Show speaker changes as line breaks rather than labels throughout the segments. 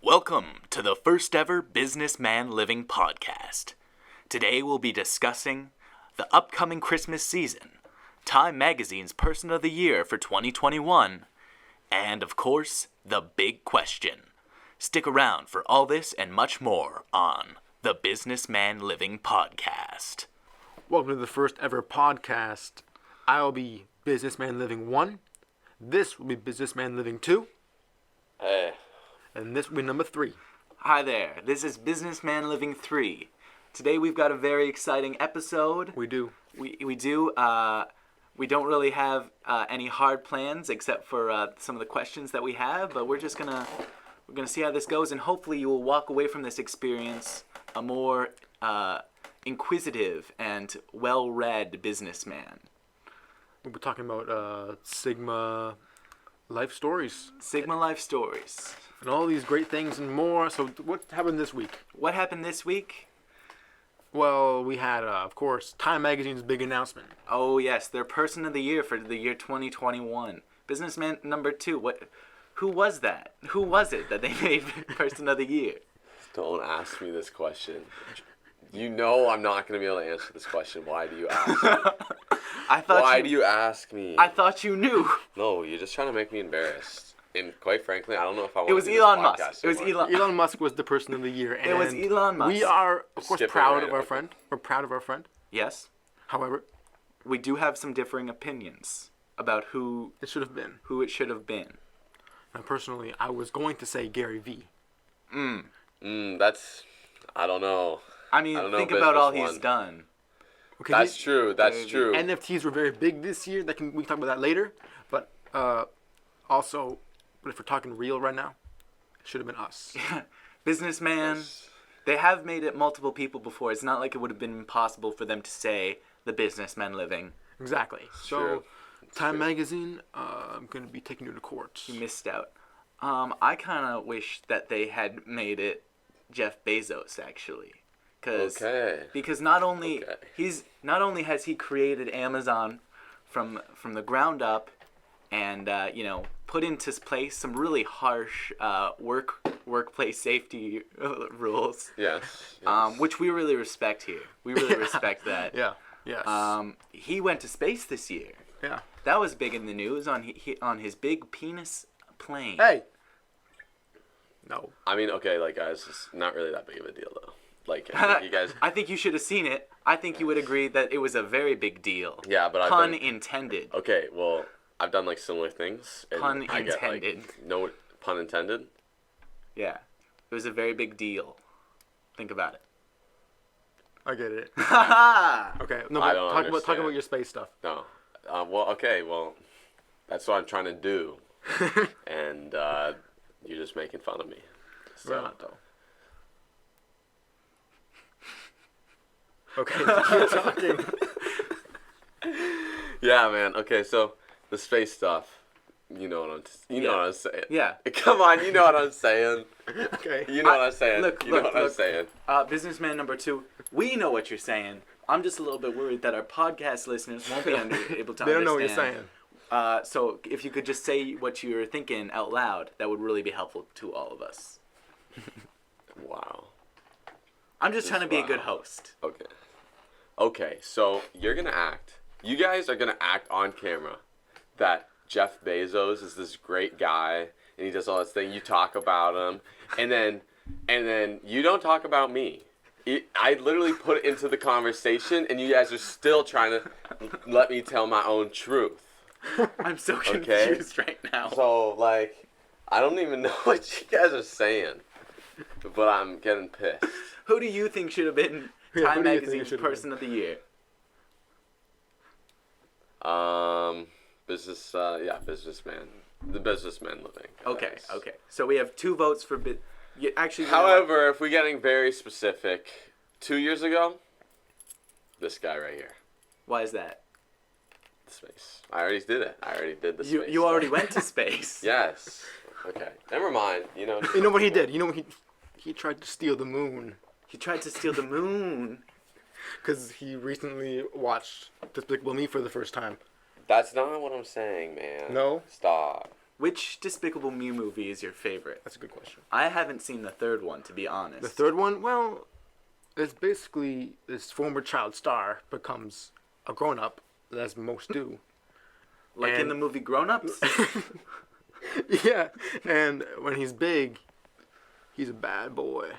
Welcome to the first ever Businessman Living podcast. Today we'll be discussing the upcoming Christmas season, Time Magazine's Person of the Year for 2021, and of course, the big question. Stick around for all this and much more on the Businessman Living podcast.
Welcome to the first ever podcast. I'll be Businessman Living 1. This will be Businessman Living 2.
Hey.
And this will be number 3.
Hi there, this is Businessman Living 3. Today we've got a very exciting episode.
We do.
We do. We don't really have any hard plans except for some of the questions that we have, but we're gonna see how this goes, and hopefully you will walk away from this experience a more inquisitive and well-read businessman.
We'll be talking about Sigma life stories.
Sigma life stories.
And all these great things and more. So what happened this week?
What happened this week?
Well, we had, of course, Time Magazine's big announcement.
Oh, yes, their Person of the Year for the year 2021. Businessman number 2. Who was that? Who was it that they made Person of the Year?
Don't ask me this question. You know I'm not going to be able to answer this question. Why do you ask me? Why do you ask me?
I thought you knew.
No, you're just trying to make me embarrassed. And quite frankly, I don't know if I want
to do this podcast. It was Elon.
Elon Musk was the Person of the Year. And
it was Elon Musk.
We are, of course, proud of our friend. We're proud of our friend.
Yes.
However,
we do have some differing opinions about who
it should have been.
Who it should have been.
And personally, I was going to say Gary V.
That's, I don't know.
I mean, think about all he's done.
Okay, that's true. That's true.
NFTs were very big this year. We can talk about that later. But also, if we're talking real right now, it should have been us.
Businessman. Yes. They have made it multiple people before. It's not like it would have been impossible for them to say the Businessman Living.
Exactly. So, Time Magazine, I'm going to be taking you to court.
You missed out. I kind of wish that they had made it Jeff Bezos, actually. Because not only has he created Amazon from the ground up, and put into place some really harsh workplace safety rules.
Yes.
Which we really respect here. We really respect that.
Yeah. Yes.
He went to space this year.
Yeah.
That was big in the news on his big penis plane.
Hey. No.
I mean, okay, guys, it's not really that big of a deal though. I think you guys.
I think you should have seen it. I think you would agree that it was a very big deal.
Yeah, but
pun intended.
Okay, well, I've done similar things. And
pun intended.
No pun intended.
Yeah, it was a very big deal. Think about it.
I get it. Okay, no,
I don't
talk about your space stuff.
No, well, that's what I'm trying to do, and you're just making fun of me. So.
We're not though. Okay, keep talking.
Yeah, man. Okay, so the space stuff. You know what I'm saying.
Yeah.
Come on, you know what I'm saying.
Okay.
You know what I'm saying.
Look,
I'm saying.
Businessman number 2, we know what you're saying. I'm just a little bit worried that our podcast listeners won't be able to understand.
They don't know what you're saying.
So if you could just say what you're thinking out loud, that would really be helpful to all of us.
Wow.
I'm just trying to be a good host.
Okay, so you guys are going to act on camera that Jeff Bezos is this great guy and he does all this thing. You talk about him and then you don't talk about me. I literally put it into the conversation and you guys are still trying to let me tell my own truth.
I'm so confused right now.
So, I don't even know what you guys are saying, but I'm getting pissed.
Who do you think should have been Time Magazine's Person of the Year?
Businessman. The Businessman Living.
Okay. So we have 2 votes for
However, if we're getting very specific, 2 years ago, this guy right here.
Why is that?
The space. I already did it. I already did the space.
You already went to space.
Yes. Okay. Never mind. You know
what he did? He tried to steal the moon.
He tried to steal the moon.
Because he recently watched Despicable Me for the first time.
That's not what I'm saying, man.
No?
Stop.
Which Despicable Me movie is your favorite?
That's a good question.
I haven't seen the third one, to be honest.
The third one, well, it's basically this former child star becomes a grown-up, as most do.
Like in the movie Grown Ups?
Yeah, and when he's big, he's a bad boy.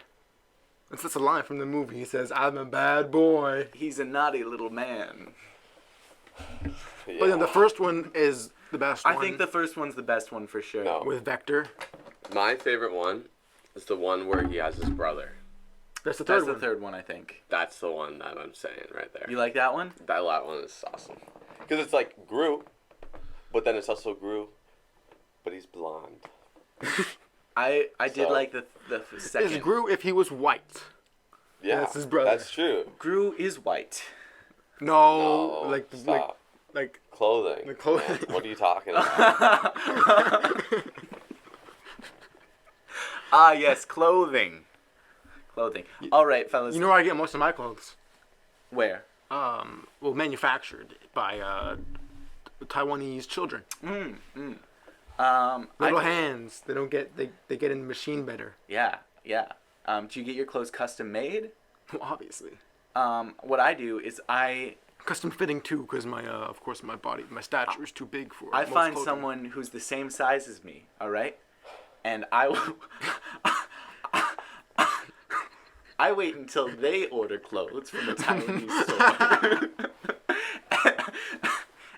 That's a line from the movie. He says, "I'm a bad boy."
He's a naughty little man.
Yeah.
But then the first one is the best one.
I think the first one's the best one for sure.
No.
with Vector.
My favorite one is the one where he has his brother.
That's the third
That's
one.
the third one, I think.
That's the one that I'm saying right there.
You like that one?
That one is awesome. Because it's like Gru, but then it's also Gru, but he's blonde.
I did
So-
like the second.
Is Gru if he was white?
Yeah,
That's his brother.
That's true.
Gru is white.
No,
No,
like
stop.
like
Clothing.
The clothing.
Man, what are you talking about?
Ah, yes, clothing. Clothing. All right, fellas.
you know where I get most of my clothes?
Where?
Well, manufactured by Taiwanese children. Little hands. They don't get they get in the machine better.
Yeah, yeah. Do you get your clothes custom made?
Well, obviously.
What I do is I
Custom fitting too, because of course my stature is too big for. most
find
clothing.
someone who's the same size as me, all right? And I will I wait until they order clothes from the Taiwanese store.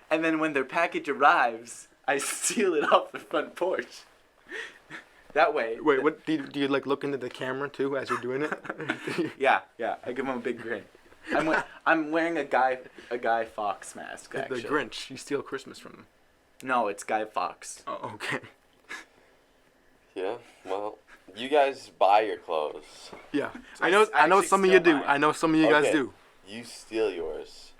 And then when their package arrives, I steal it off the front porch. That way.
Wait, what do you like look into the camera too as you're doing it?
Yeah. I give him a big grin. I'm wearing a Guy Fawkes mask,
The
actually.
Grinch. You steal Christmas from them.
No, it's Guy Fawkes.
Oh, okay.
Yeah, well, you guys buy your clothes.
Yeah,
I
I know
actually
some of you
steal
do.
mine.
I know some of you guys
Okay,
do.
You steal yours.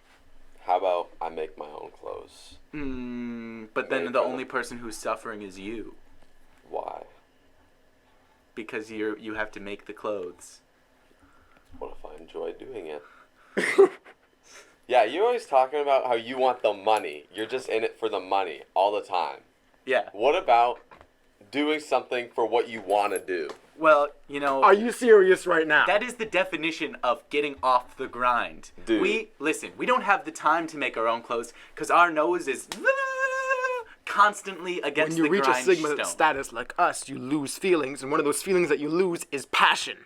How about I make my own clothes?
But then the only person who's suffering is you,
Why?
because you have to make the clothes.
What if I enjoy doing it? Yeah, you're always talking about how you want the money. You're just in it for the money all the time.
Yeah.
What about doing something for what you want to do?
Well,
Are you serious right now?
that is the definition of getting off the grind.
Dude.
We don't have the time to make our own clothes because our nose is constantly
when
against
you
the
reach a
grindstone.
sigma status like us, you lose feelings, and one of those feelings that you lose is passion.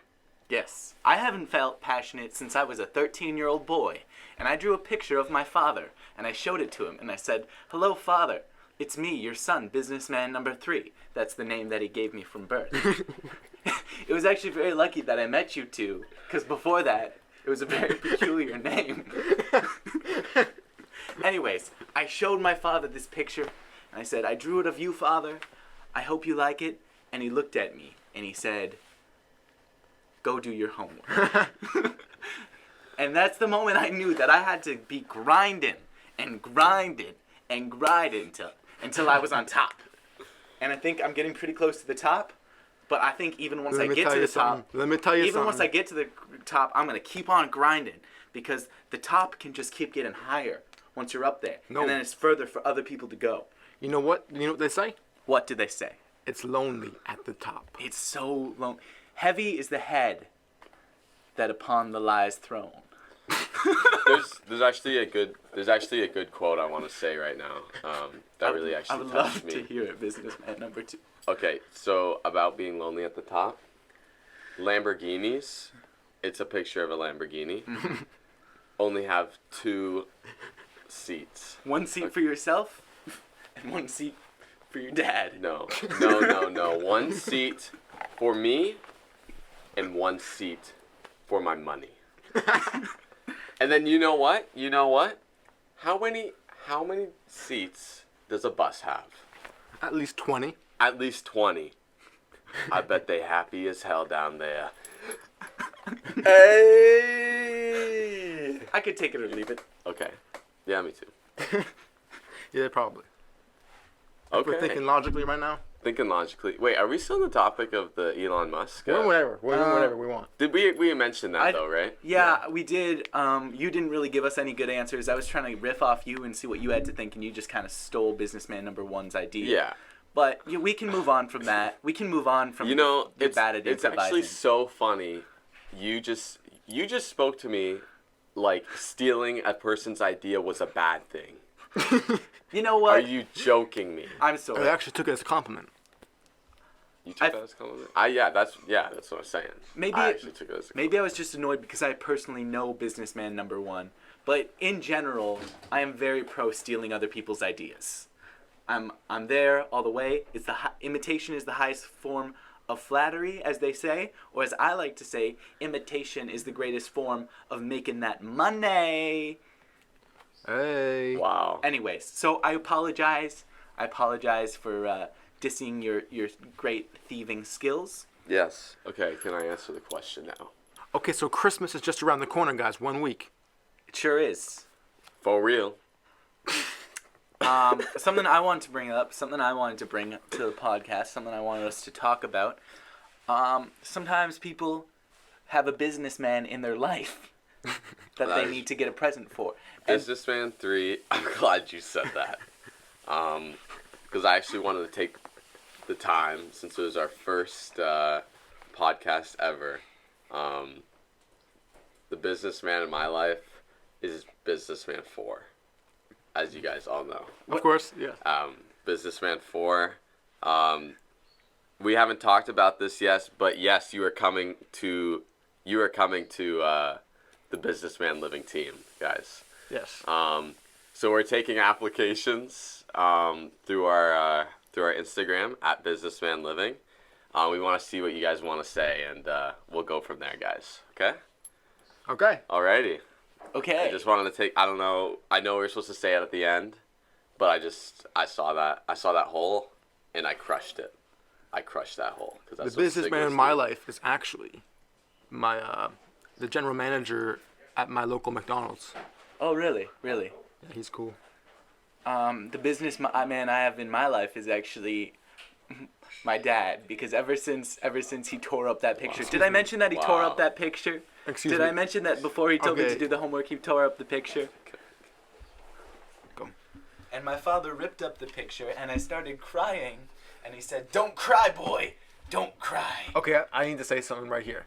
Yes. I haven't felt passionate since I was a 13-year-old boy, and I drew a picture of my father, and I showed it to him, and I said, "Hello, father. It's me, your son, businessman number 3. That's the name that he gave me from birth. It was actually very lucky that I met you two, because before that, it was a very peculiar name. Anyways, I showed my father this picture, and I said, "I drew it of you, father. I hope you like it." And he looked at me, and he said, "Go do your homework." And that's the moment I knew that I had to be grinding and grinding and grinding until I was on top. And I think I'm getting pretty close to the top. But I think even once I get to the top,
Let me tell you
even
something.
once I get to the top, I'm gonna keep on grinding because the top can just keep getting higher once you're up there,
No.
and then it's further for other people to go.
You know what? You know what they say?
What do they say?
It's lonely at the top.
It's so long. Heavy is the head that upon the lies thrown.
There's actually a good quote I want to say right now. That really
I
actually
would
touched
love
me.
to hear it, businessman number 2.
Okay, so about being lonely at the top, Lamborghinis. It's a picture of a Lamborghini. Only have 2 seats.
One seat for yourself, and one seat for your dad.
No. 1 seat for me, and 1 seat for my money. And then you know what? How many seats does a bus have?
At least 20.
At least 20. I bet they happy as hell down there. Hey!
I could take it or leave it.
Okay. Yeah, me too.
Yeah, probably. If
Okay.
we're thinking logically right now.
Thinking logically. Wait, are we still on the topic of the Elon Musk?
We're whatever. We're doing whatever we want.
Did we mention that though, right?
Yeah, we did. You didn't really give us any good answers. I was trying to riff off you and see what you had to think, and you just kind of stole businessman number 1's idea.
Yeah.
But we can move on from that. We can move on from the bad
it's
advice.
actually so funny. You just spoke to me like stealing a person's idea was a bad thing.
You know what?
Are you joking me?
I'm sorry.
I actually took it as a compliment.
You took that as a compliment? That's what I'm saying. I actually took it as a compliment.
Maybe I was just annoyed because I personally know businessman number one. But in general, I am very pro stealing other people's ideas. I'm there all the way. Imitation is the highest form of flattery, as they say, or as I like to say, imitation is the greatest form of making that money.
Hey.
Wow.
Anyways, so I apologize. I apologize for dissing your great thieving skills.
Yes. Okay, can I answer the question now?
Okay, so Christmas is just around the corner, guys. 1 week.
It sure is.
For real.
Something I wanted to bring up, something I wanted to bring to the podcast, something I wanted us to talk about. Sometimes people have a businessman in their life that they need to get a present for.
Businessman 3, I'm glad you said that. Because I actually wanted to take the time, since it was our first podcast ever. The businessman in my life is Businessman 4. As you guys all know.
Of course, yeah.
Businessman 4. We haven't talked about this yet, but yes, you are coming to the Businessman Living team, guys.
Yes.
So we're taking applications through our Instagram at Businessman Living. We want to see what you guys want to say, and we'll go from there, guys. Okay?
Okay.
Alrighty.
Okay.
I just wanted to take. I don't know. I know we were supposed to say it at the end, but I saw that hole, and I crushed it. I crushed that hole because
The businessman in my life is actually my the general manager at my local McDonald's.
Oh, really? Really?
Yeah, he's cool.
The businessman I have in my life is actually my dad, because ever since he tore up that picture. Did I mention that he tore up that picture?
Excuse
Did
me.
I mention that before he told me
Okay.
to do the homework, he tore up the picture?
Go.
And my father ripped up the picture, and I started crying, and he said, "Don't cry, boy, don't cry."
Okay, I need to say something right here.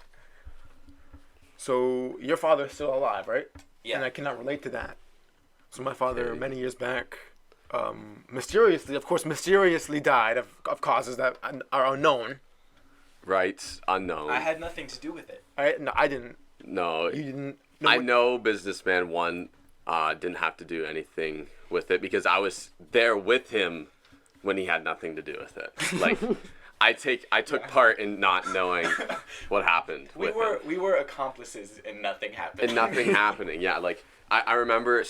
So your father is still alive, right?
Yeah.
And I cannot relate to that. So my father,
Okay.
many years back, mysteriously died of causes that are unknown.
Right, unknown.
I had nothing to do with it.
No, I didn't.
No,
You didn't.
I know Businessman 1 didn't have to do anything with it because I was there with him when he had nothing to do with it. Like, I took part in not knowing what happened with him.
We were accomplices, and nothing happened.
And nothing happening, yeah. Like, I remember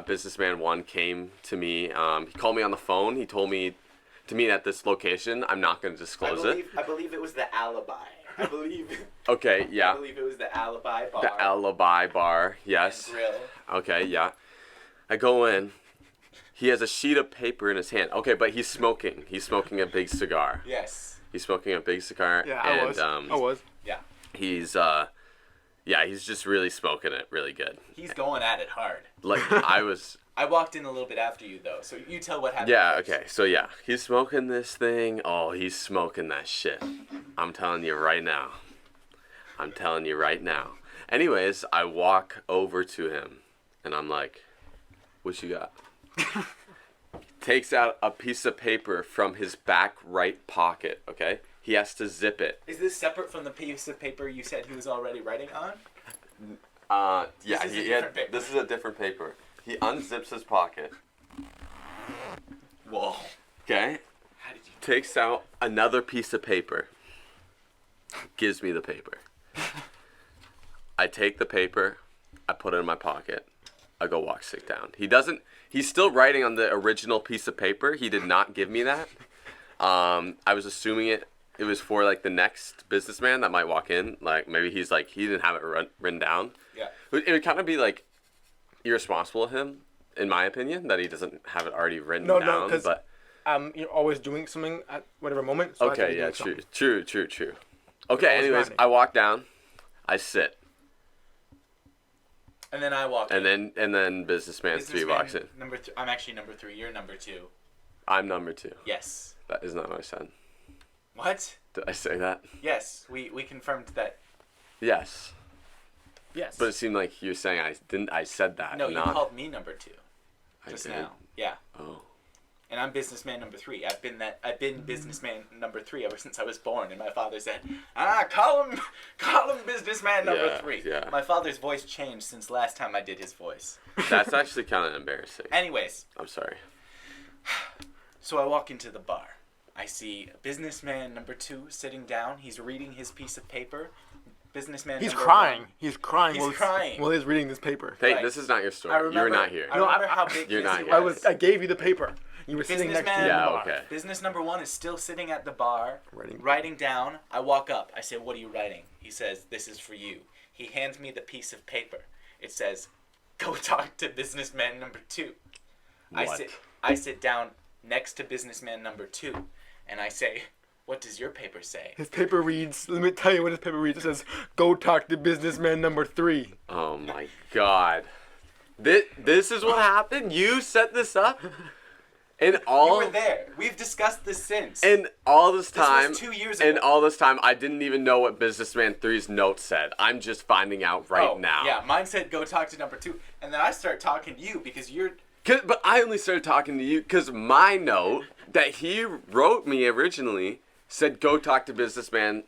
Businessman 1 came to me. He called me on the phone. He told me to meet at this location. I'm not going to disclose it.
I believe it was the Alibi. I believe
Yeah.
I believe it was the Alibi bar.
The Alibi bar, yes.
And grill.
Okay, yeah. I go in. He has a sheet of paper in his hand. Okay, but he's smoking. He's smoking a big cigar.
Yes.
He's smoking a big cigar.
Yeah,
and,
I was.
Yeah.
He's he's just really smoking it really good.
He's going at it hard.
Like
I walked in a little bit after you, though, so you tell what happened.
Yeah,
first.
okay. So yeah, he's smoking this thing. Oh, he's smoking that shit. I'm telling you right now. Anyways, I walk over to him and I'm like, "What you got?" Takes out a piece of paper from his back right pocket, okay? He has to zip it.
Is this separate from the piece of paper you said he was already writing on?
Yeah,
This is a different paper.
this is a different paper. He unzips his pocket,
Whoa.
okay?
How did you...
Takes out another piece of paper. Gives me the paper. I take the paper. I put it in my pocket. I go sit down. He's still writing on the original piece of paper. He did not give me that. I was assuming it was for like the next businessman that might walk in. Like maybe he didn't have it written down.
Yeah.
It would kind of be like irresponsible of him, in my opinion, that he doesn't have it already written
No,
down.
'cause
but
you're always doing something at whatever moment. So I
okay,
have to be
yeah,
doing
true.
something.
Okay,
Always
anyways,
grinding.
I walk down, I sit,
And then I walked in.
and then businessman 3 walks in.
I'm actually number 3. You're number 2.
I'm number 2.
Yes.
That is not what I said.
What?
Did I say that?
Yes, we confirmed that.
Yes.
Yes.
But it seemed like you're saying I didn't. I said that.
No,
not,
you called me number 2
I
just
did?
now. Yeah.
Oh.
And I'm businessman number 3. I've been businessman number 3 ever since I was born. And my father said, call him businessman number 3.
Yeah.
My father's voice changed since last time I did his voice.
That's actually kind of embarrassing.
Anyways,
I'm sorry.
so I walk into the bar. I see businessman number 2 sitting down. He's reading his piece of paper. Businessman.
He's
number
crying.
1.
He's crying.
He's crying.
While he's reading this paper.
Hey,
Right.
this is not your story.
I
You
remember,
were not here.
I remember how big
You're
this
not
he
here.
was.
I gave you the paper. You were sitting next to
Businessman.
me. in the
Yeah,
bar.
okay.
Business number 1 is still sitting at the bar,
Writing.
writing down. I walk up. I say, "What are you writing?" He says, "This is for you." He hands me the piece of paper. It says, "Go talk to businessman number 2."
What?
I sit down next to businessman number 2, and I say, "What does your paper say?"
His paper reads, let me tell you what his paper reads. It says, go talk to businessman number 3.
Oh my God. This is what happened? You set this up? And
You
all
were there. We've discussed this since.
and all this time
was 2 years ago.
and all this time I didn't even know what Businessman 3's note said. I'm just finding out right now.
Yeah, mine said go talk to number 2, and then I start talking to you because you're.
But I only started talking to you because my note that he wrote me originally said go talk to Businessman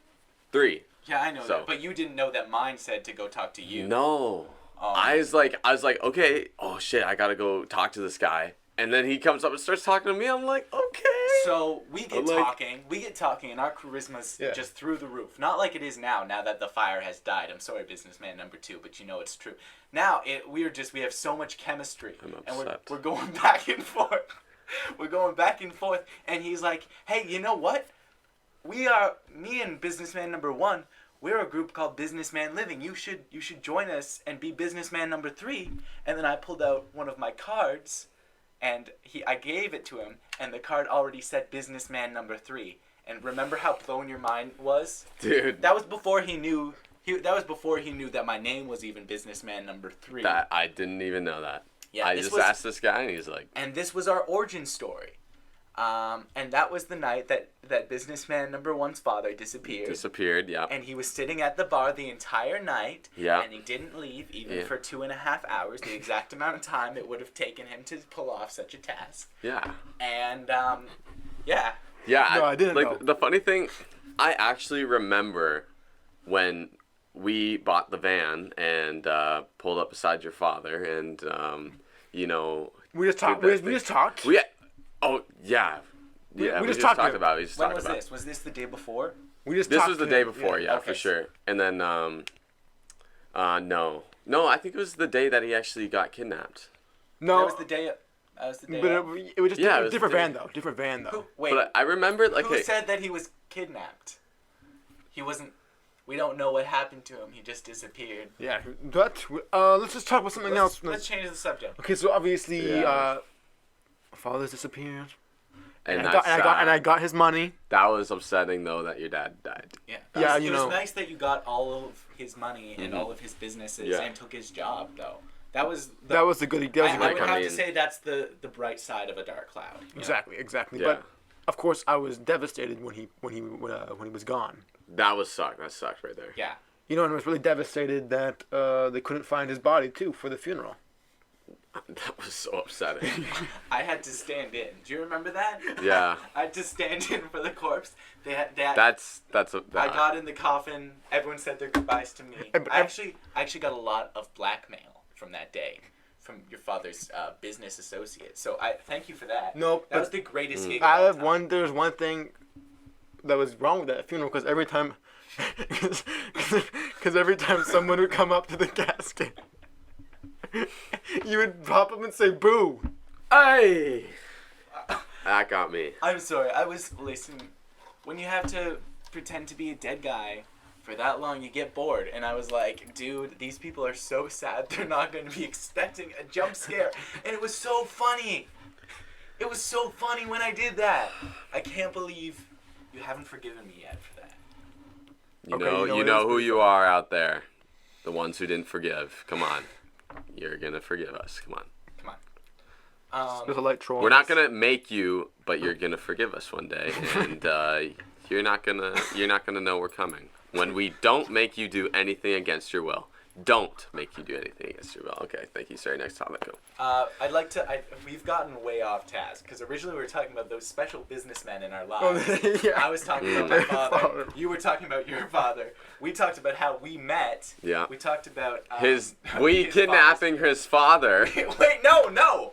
3.
Yeah, I know
So-
that, but you didn't know that mine said to go talk to you.
No.
Oh.
I was like, okay, oh shit, I gotta go talk to this guy. And then he comes up and starts talking to me. I'm like, okay.
So we get
I'm like-
talking, and our charisma's
Yeah.
just through the roof. Not like it is now that the fire has died. I'm sorry, businessman number 2, but you know it's true. Now we have so much chemistry,
I'm
and we're
upset.
going back and forth. We're going back and forth, and he's like, "Hey, you know what? Me and businessman number 1. We're a group called Businessman Living. You should join us and be businessman number 3." And then I pulled out one of my cards, and I gave it to him, and the card already said businessman number 3. And remember how blown your mind was?
Dude,
That was before he knew. That was before he knew that my name was even businessman number 3.
that I didn't even know that.
Yeah,
I
this
just
was-
asked this guy and he's like,
And this was our origin story. And that was the night that businessman number 1's father disappeared.
yeah.
And he was sitting at the bar the entire night.
Yeah.
And he didn't leave even
Yeah.
for 2.5 hours, the exact amount of time it would have taken him to pull off such a task.
Yeah.
And yeah.
Yeah.
No, I didn't
like,
know.
The funny thing, I actually remember when we bought the van and pulled up beside your father and, you know.
We just talked.
did that
We
thing.
just talked.
Oh, yeah. Yeah,
we
we
just
just
talked
talked
to-
about it. We just
When
talked
was
about
this? Was this the day before?
We just
This
talked
was the
to
day
him,
before, yeah,
Okay.
for sure. And then, no, I think it was the day that he actually got kidnapped.
No,
That was the day. That was the day.
but
of-
it was just
Yeah,
a
it was
different
the
van
day-
though. Different van though.
Wait.
But I remember, like,
Who
hey,
said that he was kidnapped? He wasn't. We don't know what happened to him. He just disappeared.
Yeah, but let's just talk about something else.
Let's change the subject.
Okay, so obviously,
Yeah.
father's disappeared,
and
I got his money.
that was upsetting though that your dad died.
Yeah.
Yeah,
It
you
was
know.
nice that you got all of his money and all of his businesses
Yeah.
and took his job, though. That was.
That was the good. That was
I
a
would
good.
I
have to
mean-
say that's the bright side of a dark cloud. you know?
Exactly.
Yeah.
But of course, I was devastated when he was gone.
That sucked right there.
Yeah.
You know, and I was really devastated that they couldn't find his body too for the funeral.
That was so upsetting.
I had to stand in. Do you remember that?
Yeah.
I had to stand in for the corpse. They had that.
That's
I got in the coffin. Everyone said their goodbyes to me. I actually got a lot of blackmail from that day, from your father's business associate. So I thank you for that.
No,
that was the greatest gig.
I
of all
have
time.
one. There's one thing that was wrong with that funeral because every time, every time someone would come up to the casket, you would pop up and say "boo."
Hey. That got me.
I'm sorry. I was listening. When you have to pretend to be a dead guy for that long, you get bored. And I was like, dude, these people are so sad. They're not going to be expecting a jump scare. And it was so funny. It was so funny when I did that. I can't believe you haven't forgiven me yet for that.
You
Okay,
know,
you know
you
what
know
is
who
pretty
you are out there. The ones who didn't forgive. Come on. You're gonna forgive us. Come on.
Come on.
There's a light troll.
We're not gonna make you, but you're gonna forgive us one day, and you're not gonna know we're coming when we don't make you do anything against your will. Don't make you do anything against your will. Okay, thank you, sir. Next topic. Go.
We've gotten way off task because originally we were talking about those special businessmen in our lives.
Yeah.
I was talking about my father. You were talking about your father. We talked about how we met.
Yeah.
We talked about
His kidnapping his father.
Wait, no.
No.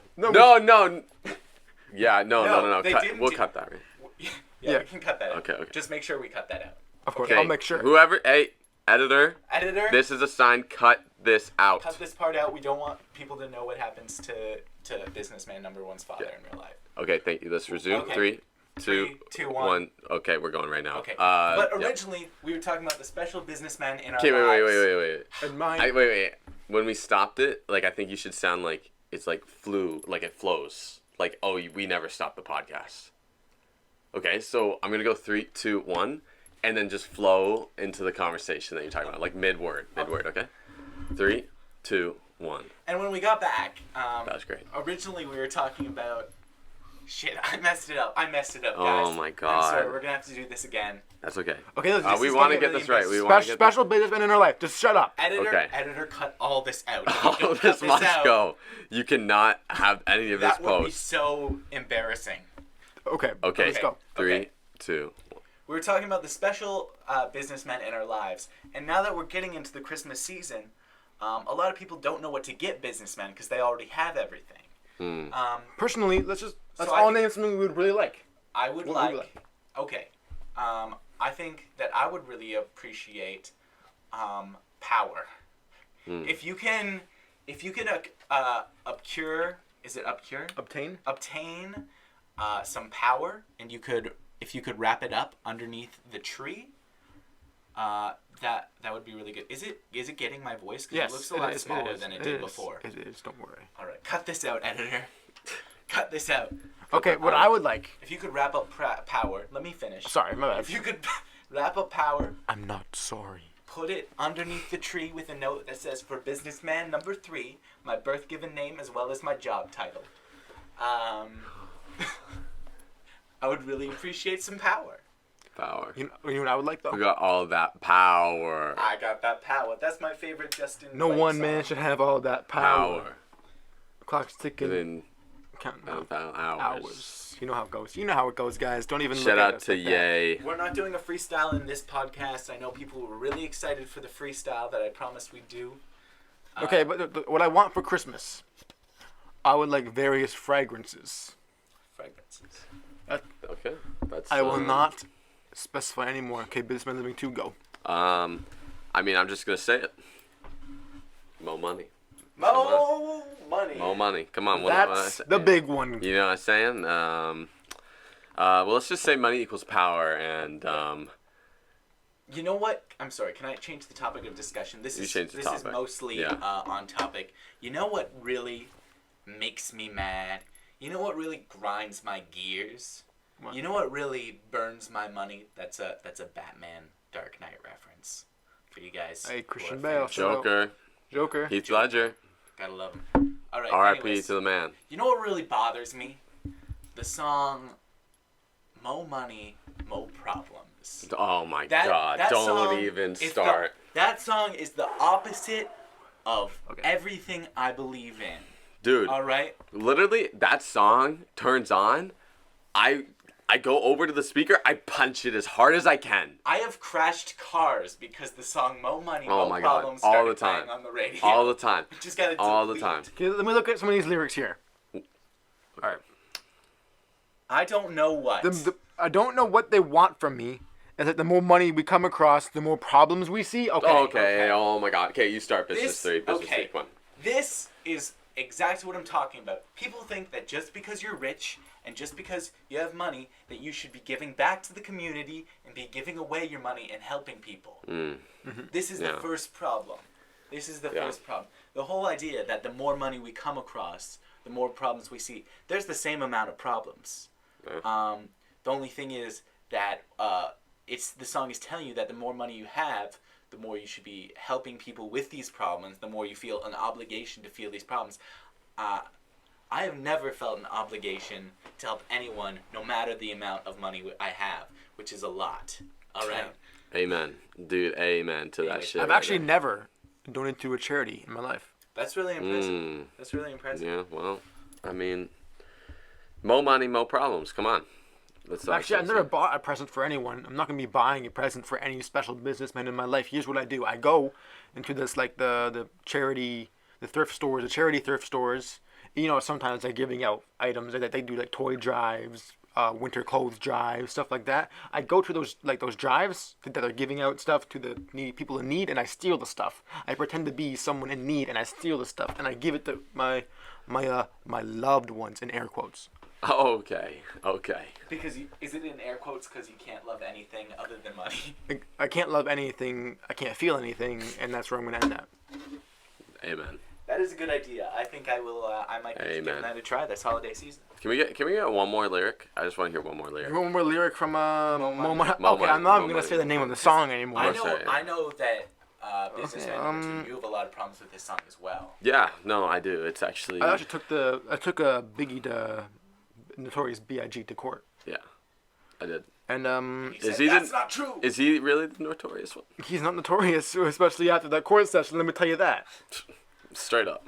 Yeah, no.
They didn't
We'll
do-
cut that. Right?
Yeah, we can cut that out.
Okay.
Just make sure we cut that out.
Of course,
Okay.
I'll make sure.
Whoever, hey, editor. This is a sign. Cut this out.
Cut this part out. We don't want people to know what happens to businessman number one's father in real life.
Okay, thank you. Let's resume.
Okay.
3, 2,
2,
1. Okay, we're going right now.
Okay.
But
originally, we were talking about the special businessman in our
Okay,
lives.
wait.
And mine.
Wait. When we stopped it, like, I think you should sound like it's like like it flows. Like, oh, we never stopped the podcast. Okay, so I'm gonna go 3, 2, 1, and then just flow into the conversation that you're talking about, like mid-word, okay? 3, 2, 1.
And when we got back,
That was great.
originally we were talking about... Shit, I messed it up, guys.
Oh my God.
I'm sorry, we're gonna have to do this again.
That's okay.
Okay, let's
We
is
want to
getting
get this
really
right. We want to get
special businessman in our life. Just shut up.
Editor, cut all this out.
all of this must go. You cannot have any of this
That would be
post.
so embarrassing.
Okay.
Okay.
Let's go.
3,
Okay.
2.
We were talking about the special businessmen in our lives, and now that we're getting into the Christmas season, a lot of people don't know what to get businessmen because they already have everything.
Personally, let's
So
all name something we would really like.
I would
What would you
like. Okay. I think that I would really appreciate power. If you can obtain some power, and if you could wrap it up underneath the tree, that would be really good. Is it getting my voice? Because
Yes,
it looks a lot smaller than it did before.
It is. Don't worry.
All right, cut this out, editor. Cut this out.
Okay, what I would like.
If you could wrap up power, let me finish.
Sorry, my bad.
If you could wrap up power,
I'm not sorry.
put it underneath the tree with a note that says, "For businessman number 3, my birth given name as well as my job title." I would really appreciate some power.
Power.
You know what I would like though?
We got all that power.
I got that power. That's my favorite Justin.
No
Bieber
one
song.
man should have all that power.
Power.
Clock's ticking.
And
Counting
then
down.
hours.
You know how it goes. You know how it goes, guys. Don't even
Shout
look at
out
us
to
like that.
Yay.
We're not doing a freestyle in this podcast. I know people were really excited for the freestyle that I promised we'd do.
Okay, but what I want for Christmas, I would like various fragrances.
Fragrances.
Okay. That's.
I will not specify anymore. Okay, Businessman Living 2, go.
I mean, I'm just gonna say it. More money.
Mo money.
More money. Come on.
That's the big one.
You know what I'm saying? Well, let's just say money equals power, and
You know what? I'm sorry. Can I change the topic of discussion? This is
topic.
mostly
Yeah.
on topic. You know what really makes me mad? You know what really grinds my gears?
What?
You know what really burns my money? That's a Batman Dark Knight reference for you guys.
Hey,
who
Christian
are
Bale.
fans.
Joker.
Heath Ledger,
Gotta love him. All right.
R.I.P.
anyways,
to the man.
You know what really bothers me? The song "Mo Money, Mo Problems."
Oh my
That
God!
song
Don't even
is
start.
That song is the opposite of everything I believe in.
Dude,
All right.
literally, that song turns on. I go over to the speaker. I punch it as hard as I can.
I have crashed cars because the song "Mo Money,
Oh
Mo
my God.
Problems"
All
started
the time.
playing on the radio.
All the time.
You just gotta
All the
delete.
time.
Okay, let me look at some of these lyrics here. All right.
I don't know what.
I don't know what they want from me. Is that the more money we come across, the more problems we see? Okay.
Okay. Oh my God. Okay, you start business 3. Business 3. Come on.
This is exactly what I'm talking about. People think that just because you're rich and just because you have money, that you should be giving back to the community and be giving away your money and helping people. This is the first problem. This is the first problem. The whole idea that the more money we come across, the more problems we see. There's the same amount of problems. The only thing is that the song is telling you that the more money you have, the more you should be helping people with these problems, the more you feel an obligation to feel these problems. I have never felt an obligation to help anyone, no matter the amount of money I have, which is a lot. All right.
Amen, dude. Amen to that shit.
I've actually never donated to a charity in my life.
That's really impressive. That's really impressive.
Yeah. Well, I mean, more money, more problems. Come on.
Actually, I've never bought a present for anyone. I'm not gonna be buying a present for any special businessman in my life. Here's what I do: I go into this like the charity, the thrift stores, the charity thrift stores. You know, sometimes they're giving out items that they do like toy drives, winter clothes drives, stuff like that. I go to those drives that are giving out stuff to the people in need, and I steal the stuff. I pretend to be someone in need, and I steal the stuff, and I give it to my loved ones in air quotes.
Okay.
Because is it in air quotes because you can't love anything other than money?
I can't love anything. I can't feel anything, and that's where I'm gonna end that.
Amen.
That is a good idea. I think I will. I might be giving that a try this holiday season.
Can we get one more lyric? I just want to hear one more lyric.
One more lyric from
Mo
Okay, I'm not even gonna say the name of the song anymore.
I know that Businessman, you have a lot of problems with this song as well.
Yeah, no, I do. It's actually.
I actually took a Biggie to Notorious B.I.G. to court.
Yeah, I did.
And
that's not true.
Is he really the notorious one?
He's not notorious, especially after that court session. Let me tell you that.
Straight up.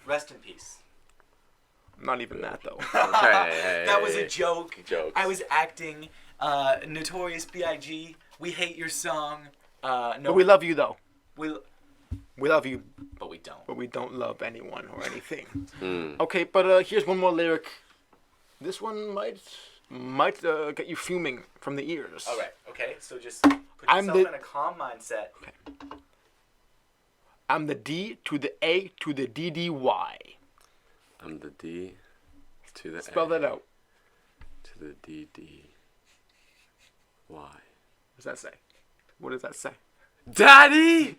Rest in peace.
Not even that though.
Okay.
That was a joke.
Jokes.
I was acting. Notorious B.I.G. We hate your song. No,
But we love you though.
We
love you,
but we don't.
but we don't love anyone or anything.
Hmm.
Okay, but here's one more lyric. This one might get you fuming from the ears.
All right. Okay. So just put yourself in a calm mindset.
Okay. I'm the D to the A to the DDY.
I'm the D to the
Spell
A
that out.
to the DD. Y.
What does that say? What does that say?
Daddy!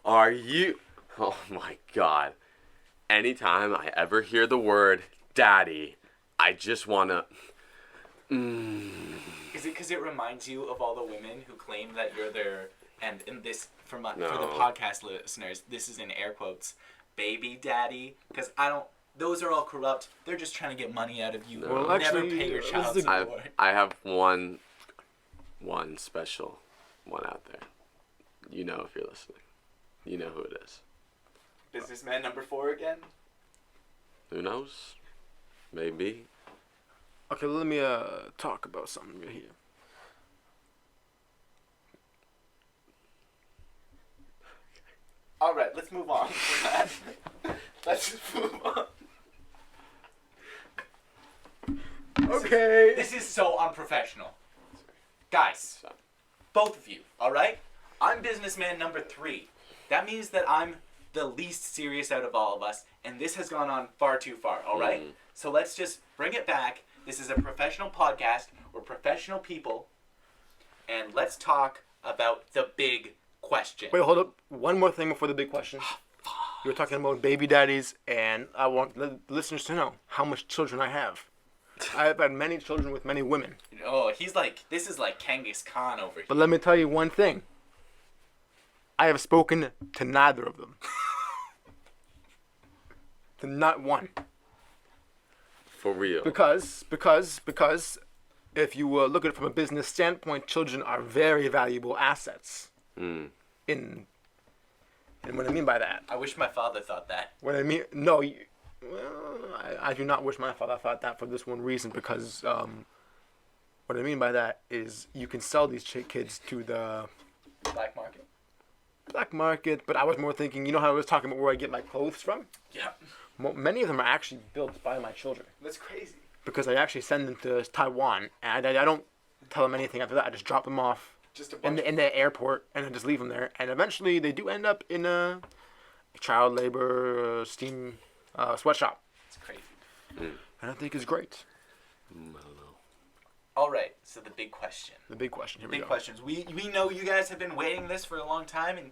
Are you... Oh my god. Anytime I ever hear the word daddy, I just want to...
Is it because it reminds you of all the women who claim that you're their... And in this, for the
No.
podcast listeners, this is in air quotes, baby daddy. Because those are all corrupt. They're just trying to get money out of you.
No. Well,
Never
actually,
pay your child
this is a-
support.
I have one special one out there. You know if you're listening. You know who it is.
Businessman number 4 again?
Who knows? Maybe.
Okay, let me talk about something right here.
All right, let's move on from that. Let's just move on.
Okay.
This is so unprofessional. Guys, both of you, all right? I'm businessman number 3. That means that I'm the least serious out of all of us, and this has gone on far too far, all right? So let's just bring it back. This is a professional podcast. We're professional people, and let's talk about the big question.
Wait, hold up. One more thing before the big question. You were talking about baby daddies, and I want the listeners to know how much children I have. I have had many children with many women.
Oh, this is like Genghis Khan over here.
But let me tell you one thing. I have spoken to neither of them. To not one.
For real.
Because if you look at it from a business standpoint, children are very valuable assets. And what I mean by that.
I wish my father thought that.
What I mean, no, I do not wish my father thought that for this one reason, because what I mean by that is you can sell these kids to the black market, but I was more thinking, you know how I was talking about where I get my clothes from?
Yeah.
Many of them are actually built by my children.
That's crazy.
Because I actually send them to Taiwan, and I don't tell them anything after that. I just drop them off in the airport, and I just leave them there. And eventually, they do end up in a child labor steam sweatshop.
It's crazy.
And I think it's great.
All right, so the big question.
The big question. Here we
Big
go.
questions. We know you guys have been waiting this for a long time, and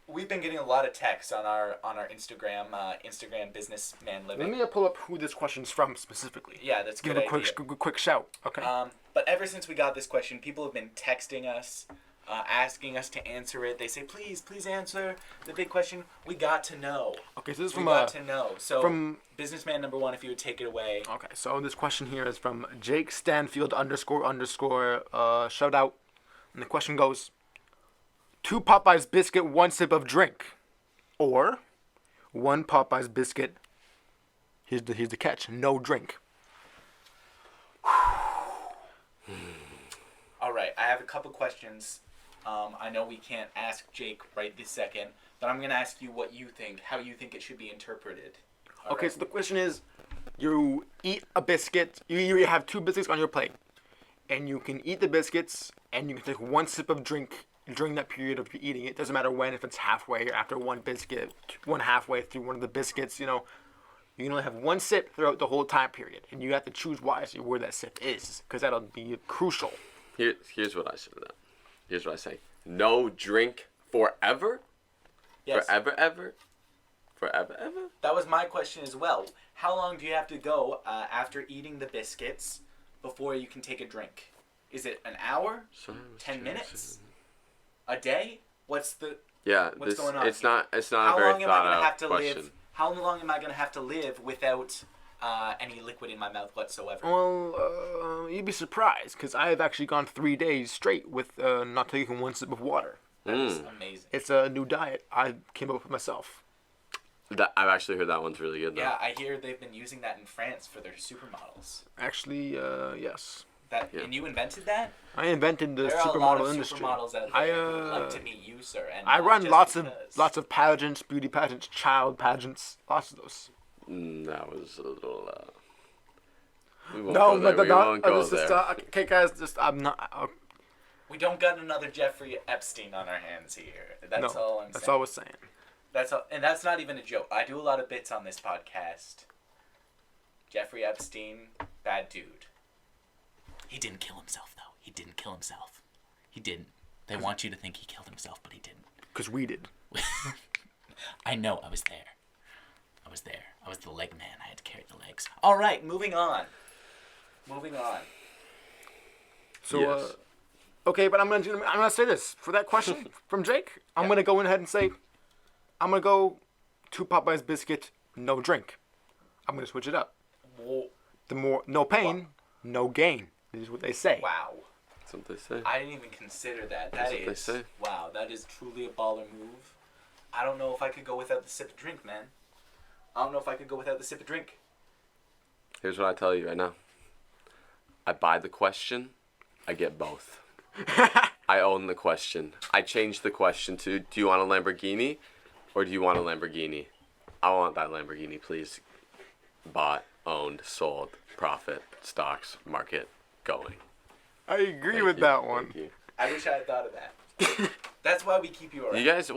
we've been getting a lot of texts on our Instagram, Instagram businessman living.
Let me pull up who this question's from specifically.
Yeah, that's a
Give
good
a
idea.
quick shout. Okay.
But ever since we got this question, people have been texting us. asking us to answer it. They say, please answer the big question. We got to know.
Okay, so this is
We
from
got to know. So,
from
businessman number one, if you would take it away.
Okay, so this question here is from Jake Stanfield __. Shout out, and the question goes: 2 Popeyes biscuit, 1 sip of drink, or 1 Popeyes biscuit. Here's the catch: no drink.
All right, I have a couple questions. I know we can't ask Jake right this second, but I'm gonna ask you what you think, how you think it should be interpreted. All
Okay,
right?
so the question is, you eat a biscuit. You have 2 biscuits on your plate, and you can eat the biscuits, and you can take 1 sip of drink during that period of eating it. Doesn't matter when, if it's halfway or after 1 biscuit, 1 halfway through one of the biscuits. You can only have 1 sip throughout the whole time period, and you have to choose wisely where that sip is, because that'll be crucial.
Here's what I should have done. Here's what I say. No drink forever?
Yes.
Forever, ever? Forever, ever?
That was my question as well. How long do you have to go after eating the biscuits before you can take a drink? Is it an hour? 10 minutes? A day? What's going on?
It's not a
How
very
long am I
thought
gonna
out
have to
question.
live? How long am I gonna have to live without any liquid in my mouth whatsoever?
Well, you'd be surprised, because I have actually gone 3 days straight with not taking 1 sip of water.
That is amazing.
It's a new diet I came up with myself.
I've actually heard that one's really good though.
Yeah, I hear they've been using that in France for their supermodels.
Actually, yes.
And you invented that?
I invented the
There are a lot
supermodel
of
industry.
supermodels out there who would like to meet you, sir. And
I
not
run
just
lots of pageants, beauty pageants, child pageants, lots of those.
That was a little. We won't
No,
go there.
but
We won't go there.
okay, guys, I'm not.
We don't got another Jeffrey Epstein on our hands here. That's all I'm saying.
That's all I was saying.
That's all, and that's not even a joke. I do a lot of bits on this podcast. Jeffrey Epstein, bad dude. He didn't kill himself, though. He didn't kill himself. He didn't. They want you to think he killed himself, but he didn't.
Because we did.
I know. I was there. I was the leg man. I had to carry the legs. All right, moving on.
So,
Yes.
okay, but I'm gonna say this for that question from Jake. I'm gonna go ahead and say, I'm gonna go 2 Popeyes biscuit, no drink. I'm gonna switch it up.
Whoa.
No pain, no gain. This is what they say.
Wow.
That's what they say.
I didn't even consider that.
That's what they say.
Wow, that is truly a baller move. I don't know if I could go without the sip of drink, man.
Here's what I tell you right now. I buy the question. I get both. I own the question. I changed the question to, do you want a Lamborghini or do you want a Lamborghini? I want that Lamborghini, please. Bought, owned, sold, profit, stocks, market, going.
I agree
Thank
with
you,
that one.
thank you.
I wish I had thought of that. That's why we keep you around.
You guys,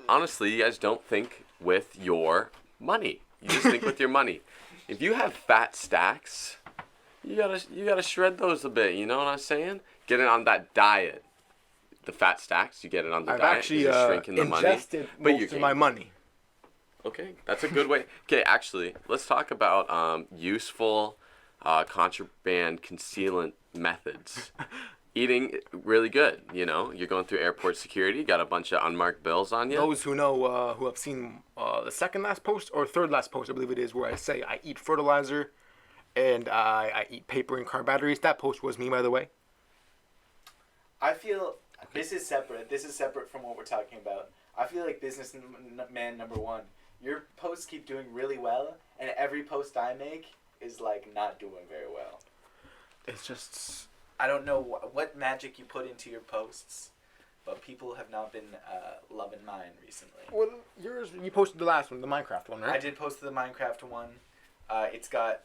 honestly, you guys don't think with your money. You just think with your money. If you have fat stacks, you gotta shred those a bit. You know what I'm saying? Get it on that diet. The fat stacks, you get it on the
I've
diet.
actually
you're shrinking the money.
invested most of my money.
Okay, that's a good way. Okay, actually, let's talk about useful contraband concealant methods. Eating really good, You're going through airport security, got a bunch of unmarked bills on you.
Those who know, who have seen the second last post or third last post, I believe it is, where I say I eat fertilizer and I eat paper and car batteries. That post was me, by the way.
I feel this is separate. This is separate from what we're talking about. I feel like businessman number one, your posts keep doing really well, and every post I make is like not doing very well.
It's just...
I don't know what magic you put into your posts, but people have not been loving mine recently.
Well, yours, you posted the last one, the Minecraft one, right?
I did post the Minecraft one. It's got,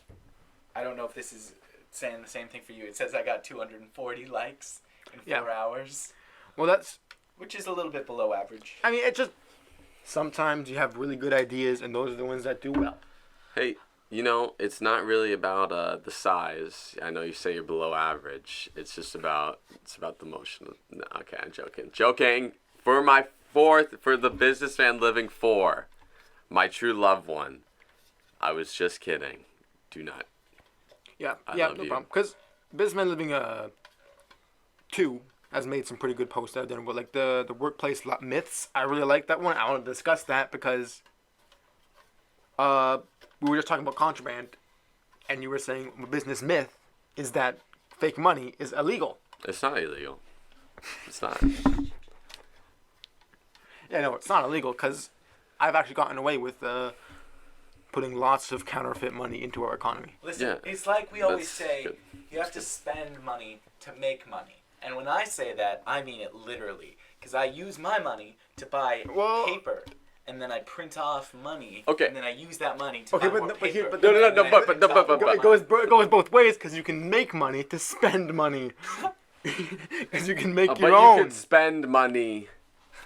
I don't know if this is saying the same thing for you. It says I got 240 likes in 4 hours.
Well, that's...
Which is a little bit below average.
I mean, it just... Sometimes you have really good ideas, and those are the ones that do well.
Hey, it's not really about the size. I know you say you're below average. It's just about the motion. No, okay, I'm joking. For the businessman living 4, my true loved one. I was just kidding. Do not.
Yeah,
I
no
love you.
problem. Because businessman living 2 has made some pretty good posts out there. But like the workplace myths, I really like that one. I want to discuss that because we were just talking about contraband, and you were saying a business myth is that fake money is illegal.
It's not illegal. It's not.
Yeah, no, it's not illegal because I've actually gotten away with putting lots of counterfeit money into our economy.
Listen, it's like we always say, you have to spend money to make money. And when I say that, I mean it literally. Because I use my money to buy paper. And then I print off money.
Okay.
And then I use that money to buy more paper.
No, it goes both ways because you can make money to spend money. Because you can make your own.
But you can spend money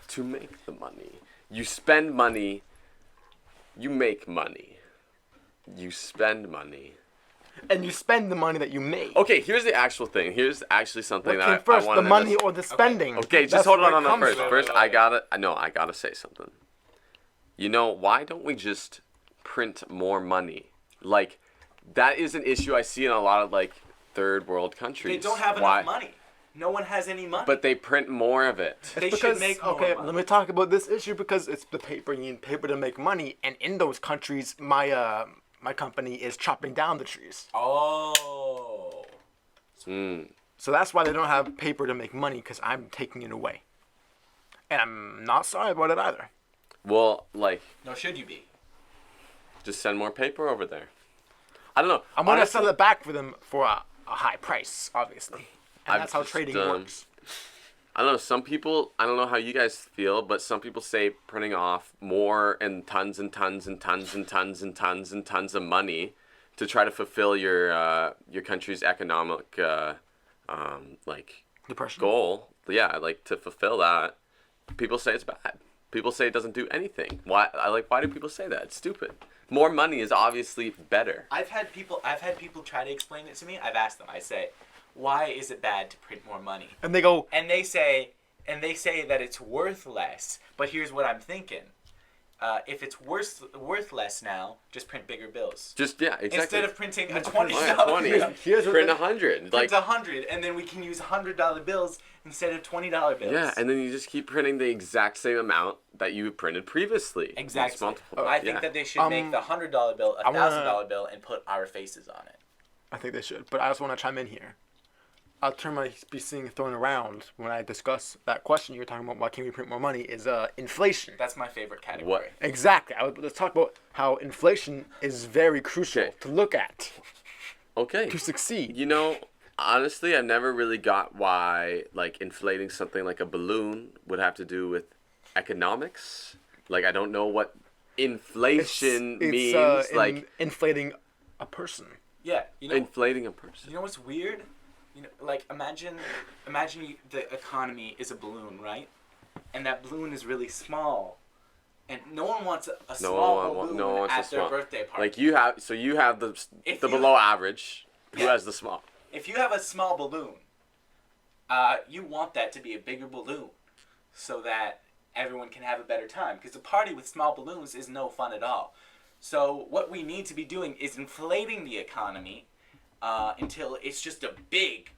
to make the money. You spend money. You make money. You spend money.
And you spend the money that you make.
Okay, here's the actual thing. Here's actually something
what
that
came first,
I wanted
the money or the spending?
Okay, just
That's
hold
where
on
it comes
first.
from.
First, I gotta say something. You know, why don't we just print more money? Like, that is an issue I see in a lot of, like, third world countries.
They don't have enough money. No one has any money.
But they print more of it.
They should make more money.
Let me talk about this issue because it's the paper. You need paper to make money. And in those countries, my company is chopping down the trees.
Oh.
So that's why they don't have paper to make money because I'm taking it away. And I'm not sorry about it either.
Well, like...
No, should you be?
Just send more paper over there. I don't know.
I'm going to sell it back for them for a high price, obviously. And that's how trading works.
I don't know. Some people, I don't know how you guys feel, but some people say printing off more and tons and tons and tons and tons and tons and tons of money to try to fulfill your country's economic
depression
goal. Yeah, like to fulfill that. People say it's bad. People say it doesn't do anything. Why do people say that? It's stupid. More money is obviously better.
I've had people try to explain it to me. I've asked them. I say, why is it bad to print more money?
And they go,
and they say that it's worth less. But here's what I'm thinking: if it's worth less now, just print bigger bills.
Exactly.
Instead of printing a $20
print 100.
Print 100, and then we can use $100 bills instead of $20 bills.
Yeah, and then you just keep printing the exact same amount that you printed previously.
Exactly. I think that they should make the $100 bill a $1,000 bill and put our faces on it.
I think they should, but I also want to chime in here. A term I be seeing thrown around when I discuss that question you're talking about, why can't we print more money, is inflation.
That's my favorite category.
What?
Exactly. Let's talk about how inflation is very crucial to look at.
Okay.
To succeed.
You know, honestly, I've never really got why, like, inflating something like a balloon would have to do with economics. Like, I don't know what inflation means.
Inflating a person.
Yeah.
Inflating a person.
You know what's weird? Like, imagine the economy is a balloon, right? And that balloon is really small. And no one wants a small balloon at their birthday party.
Like, you have the below average who has the small.
If you have a small balloon, you want that to be a bigger balloon so that everyone can have a better time. Because a party with small balloons is no fun at all. So what we need to be doing is inflating the economy until it's just a big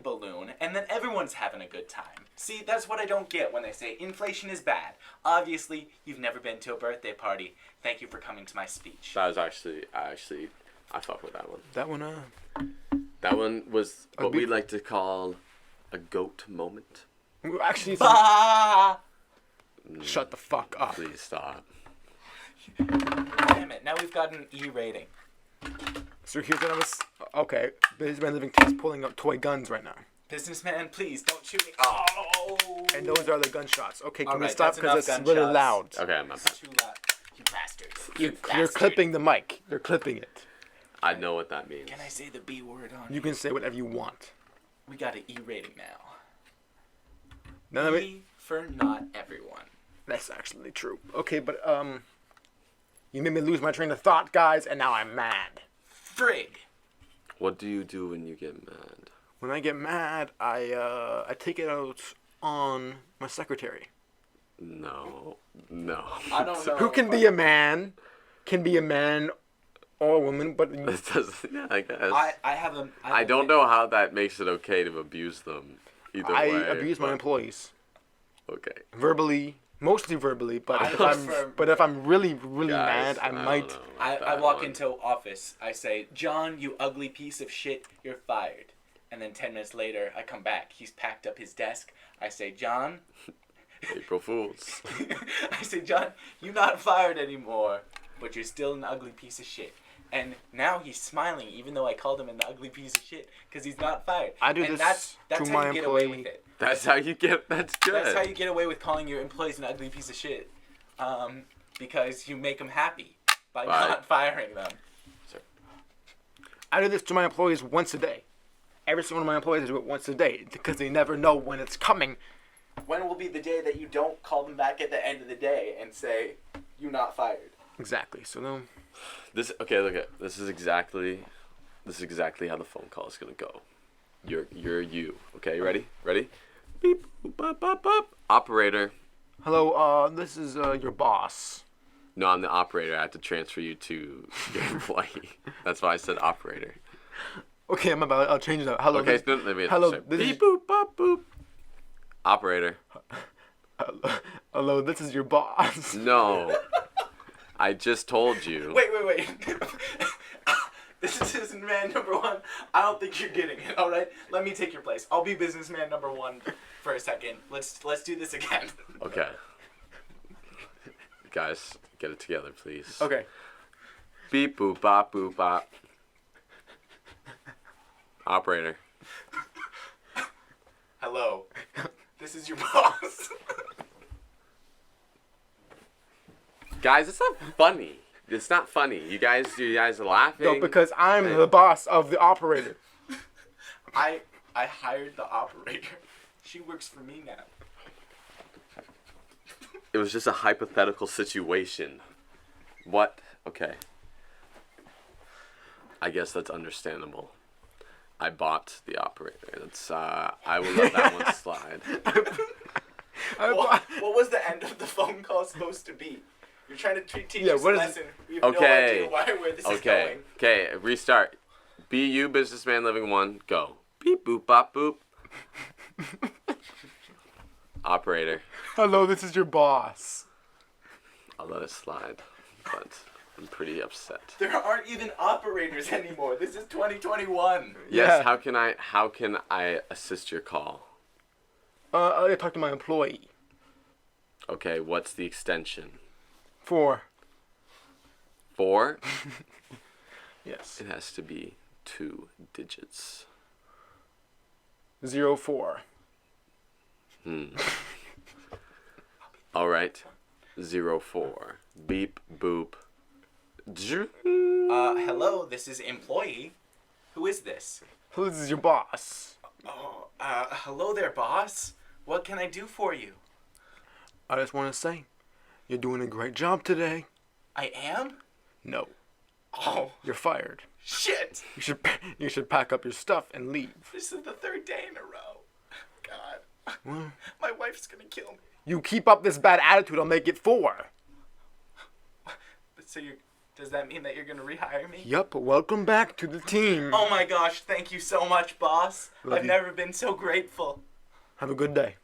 balloon, and then everyone's having a good time. See, that's what I don't get when they say inflation is bad. Obviously, you've never been to a birthday party. Thank you for coming to my speech.
That was I fuck with that one.
That one
was what we like to call a goat moment.
Actually, shut the fuck up.
Please stop.
Damn it, now we've got an E rating.
So here's what I was... Okay, Businessman Living Test pulling up toy guns right now.
Businessman, please, don't shoot me. Oh!
And those are the gunshots. Okay, can we
Alright,
stop because it's really loud?
Okay, I'm not.
Too loud. You bastards.
You're clipping the mic. You're clipping it.
I know what that means.
Can I say the B word on
You can say whatever you want.
We got an E rating now.
None of it...
E for not everyone.
That's actually true. Okay, but, you made me lose my train of thought, guys, and now I'm mad.
Frig.
What do you do when you get mad?
When I get mad, I take it out on my secretary.
No.
I don't know.
Who can be a man, or a woman, but...
Yeah, I guess.
I have a...
I don't know how that makes it okay to abuse them. Either
I
way.
abuse my
but-
employees.
Okay.
Verbally, mostly verbally, but if I'm really
Guys,
mad, I
don't
might.
know about
I
that
walk
one.
into office. I say, John, you ugly piece of shit, you're fired. And then 10 minutes later, I come back. He's packed up his desk. I say, John,
April Fools.
I say, John, you're not fired anymore, but you're still an ugly piece of shit. And now he's smiling, even though I called him an ugly piece of shit, because he's not fired.
I do
and
this
that's
to
how
my
you get away
employee.
with it.
That's how you get. That's good.
That's how you get away with calling your employees an ugly piece of shit, because you make them happy by
Right.
not firing them.
I do this to my employees once a day. Every single one of my employees I do it once a day because they never know when it's coming.
When will be the day that you don't call them back at the end of the day and say, you're not fired?
Exactly. So then,
This okay. Look at this is exactly how the phone call is gonna go. You're you. Okay, you ready? Ready? Beep boop bop bop bop. Operator.
hello. This is your boss.
No, I'm the operator. I have to transfer you to your employee. That's why I said operator.
Okay, I'm about. I'll change that. Hello.
Okay,
this-
so let me
hello,
say,
this
beep
is-
boop bop boop. Operator.
hello. This is your boss.
No. I just told you.
Wait. This is man number one. I don't think you're getting it, alright? Let me take your place. I'll be businessman number one for a second. Let's do this again.
Okay. Guys, get it together, please.
Okay.
Beep boop bop boop bop. Operator.
Hello. This is your boss.
Guys, it's not funny. It's not funny. You guys are laughing.
No, because I'm the boss of the operator.
I hired the operator. She works for me now.
It was just a hypothetical situation. What? Okay. I guess that's understandable. I bought the operator. That's I will let that one slide.
What was the end of the phone call supposed to be? You're trying to teach
Yeah,
us a
what is
lesson. We have
Okay.
no idea where this is
Okay.
going.
Okay. Restart. Be you, businessman living one. Go. Beep boop bop boop. Operator.
Hello, this is your boss.
I'll let it slide, but I'm pretty upset.
There aren't even operators anymore. This is 2021.
Yes.
Yeah.
How can I assist your call?
I gotta talk to my employee.
Okay. What's the extension?
4.
4.
Yes.
It has to be 2 digits.
04.
All right. 04. Beep boop.
Hello, this is employee. Who is this?
Hello, this is your boss.
Oh, hello there, boss. What can I do for you?
I just want to say, you're doing a great job today.
I am?
No,
Oh,
you're fired.
shit.
You should pack up your stuff and leave.
This is the 3rd day in a row. God.
Well,
My wife's gonna kill me.
you keep up this bad attitude, I'll make it 4.
So does that mean that you're gonna rehire me?
Yup, welcome back to the team.
Oh my gosh, thank you so much, boss.
Love
I've
you.
never been so grateful.
Have a good day.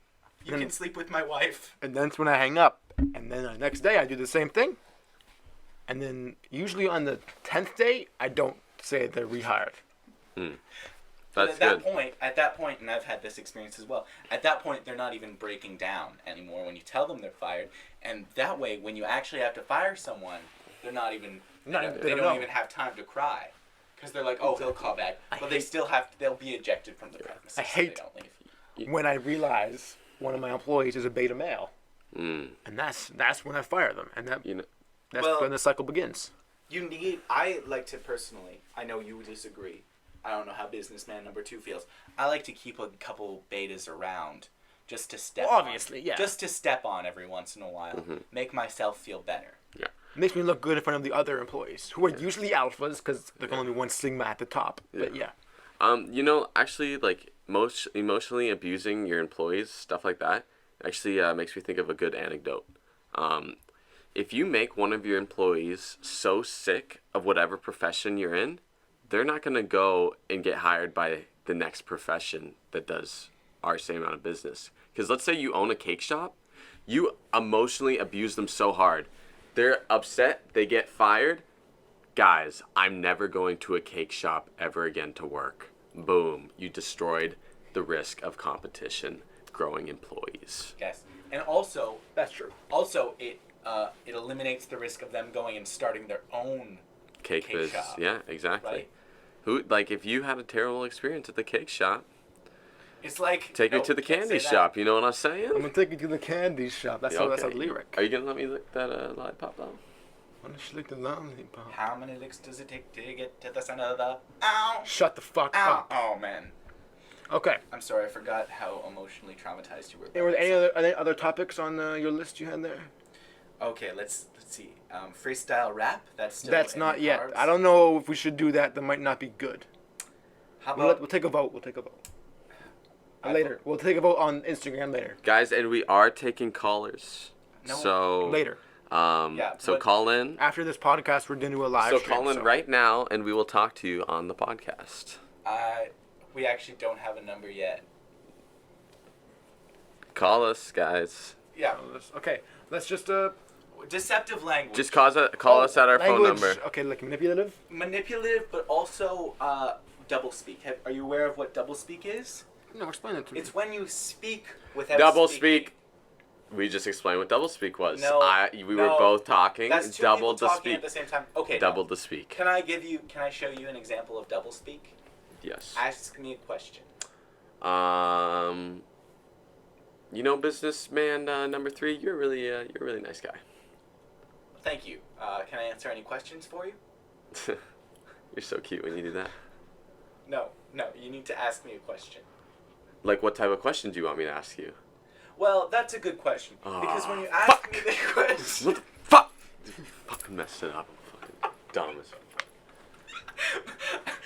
You
And-
can sleep with my wife.
And that's when I hang up. And then the next day I do the same thing. And then usually on the 10th day, I don't say they're rehired.
But
That's
at
good.
that point, and I've had this experience as well, at that point, they're not even breaking down anymore when you tell them they're fired. And that way, when you actually have to fire someone, they're not even, they
don't
don't
know.
even have time to cry. Because they're like, oh, he'll call back. But they still they'll be ejected from the premises
I
if
hate-
they don't leave.
When I realize one of my employees is a beta male.
Mm.
And that's when I fire them. And
You know.
that's
Well-
when the cycle begins.
I like to personally, I know you disagree. I don't know how businessman number 2 feels. I like to keep a couple betas around just to step
Well,
on.
obviously, yeah.
Just to step on every once in a while. Make myself feel better.
Yeah.
Makes me look good in front of the other employees, who are usually alphas, because there can only be one sigma at the top. But yeah.
You know, actually, like most emotionally abusing your employees, stuff like that, actually makes me think of a good anecdote. If you make one of your employees so sick of whatever profession you're in, they're not gonna go and get hired by the next profession that does our same amount of business. Because let's say you own a cake shop, you emotionally abuse them so hard. They're upset, they get fired. Guys, I'm never going to a cake shop ever again to work. Boom, you destroyed the risk of competition, growing employees.
Yes, and also
That's true.
also it eliminates the risk of them going and starting their own
Cake business.
shop.
Yeah, exactly.
Right?
Who, like, if you had a terrible experience at the cake shop,
It's like
take me to the candy shop. You know what I'm saying?
I'm gonna take you to the candy shop. That's that's a
Okay.
lyric.
Are you gonna let me lick that lollipop though?
Why don't you lick the lollipop?
How many licks does it take to get to the center of the? Ow!
Shut the fuck
Ow!
up.
Oh man,
Okay.
I'm sorry. I forgot how emotionally traumatized you were.
And were there any other topics on your list you had there?
Okay, let's see. Freestyle rap. That's still
That's
in
not
the
yet.
cards.
I don't know if we should do that. That might not be good.
How
We'll
about
take a vote. Later. We'll take a vote on Instagram later.
Guys, and we are taking callers.
No.
So
Later.
Yeah,
So
but-
call in.
After this podcast, we're going to do a live
So
stream.
call in right now, and we will talk to you on the podcast.
we actually don't have a number yet.
Call us, guys.
Yeah,
Okay. Let's just
deceptive language.
Just call us at our phone
language.
number.
Okay, like manipulative.
Manipulative, but also doublespeak. Are you aware of what doublespeak is?
No, explain it to me.
It's when you speak without
Double
speaking.
speak. We just explained what double speak was.
No,
We were
no.
both talking.
That's two
Double
people
the
talking
speak.
at the same time. Okay.
Double
no.
the speak.
Can I show you an example of doublespeak?
Yes.
Ask me a question.
You know, businessman number 3. You're a really nice guy.
Thank you. Can I answer any questions for you?
You're so cute when you do that.
No. You need to ask me a question.
Like, what type of question do you want me to ask you?
Well, that's a good question because when you ask
fuck.
me the question,
What the fuck? You fucking messed it up. I'm fucking dumb as fuck.